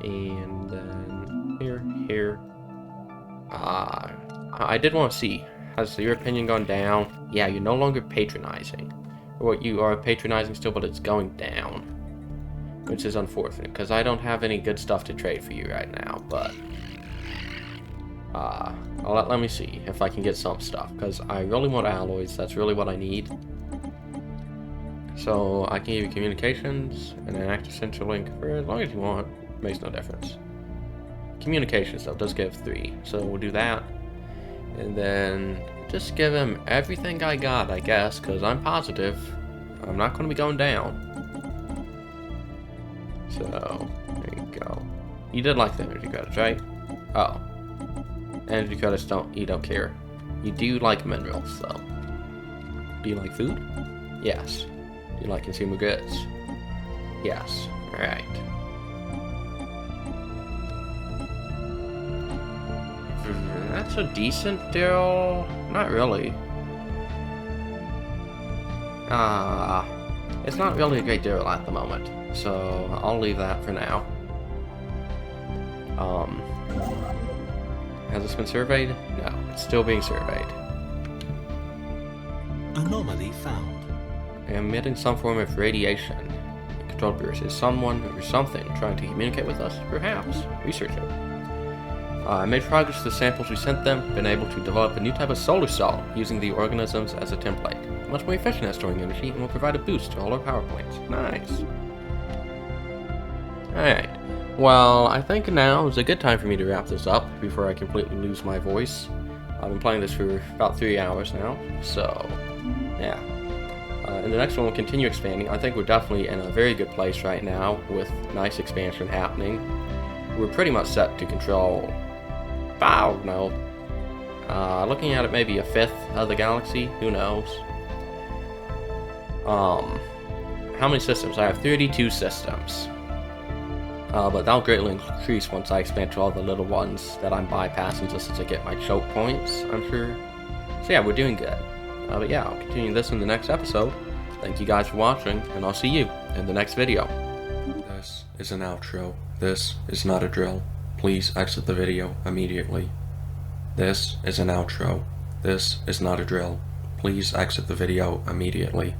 And then here. I did want to see, has your opinion gone down? Yeah, you're no longer patronizing. Or you are patronizing still, but it's going down. Which is unfortunate, because I don't have any good stuff to trade for you right now, but... let me see if I can get some stuff, because I really want alloys, that's really what I need. So, I can give you communications, and an active central link for as long as you want. Makes no difference. Communications, though, does give 3, so we'll do that. And then, just give him everything I got, I guess, because I'm positive I'm not going to be going down. So, there you go. You did like the energy credits, right? Oh. Energy credits you don't care. You do like minerals, though. Do you like food? Yes. Do you like consumer goods? Yes. Alright. That's a decent deal. Not really. It's not really a great deal at the moment, so I'll leave that for now. Has this been surveyed? No, it's still being surveyed. Anomaly found. Emitting some form of radiation. Control burst. Is someone or something trying to communicate with us? Perhaps. Research it. Made progress with the samples we sent them, been able to develop a new type of solar cell using the organisms as a template. Much more efficient at storing energy and will provide a boost to all our power plants. Nice. Alright. Well, I think now is a good time for me to wrap this up before I completely lose my voice. I've been playing this for about 3 hours now, so yeah. In the next one, we'll continue expanding. I think we're definitely in a very good place right now with nice expansion happening. We're pretty much set to control, I don't know, looking at it, maybe a fifth of the galaxy. Who knows? How many systems? I have 32 systems. But that'll greatly increase once I expand to all the little ones that I'm bypassing just to get my choke points, I'm sure. So yeah, we're doing good. But yeah, I'll continue this in the next episode. Thank you guys for watching, and I'll see you in the next video. This is an outro. This is not a drill. Please exit the video immediately. This is an outro. This is not a drill. Please exit the video immediately.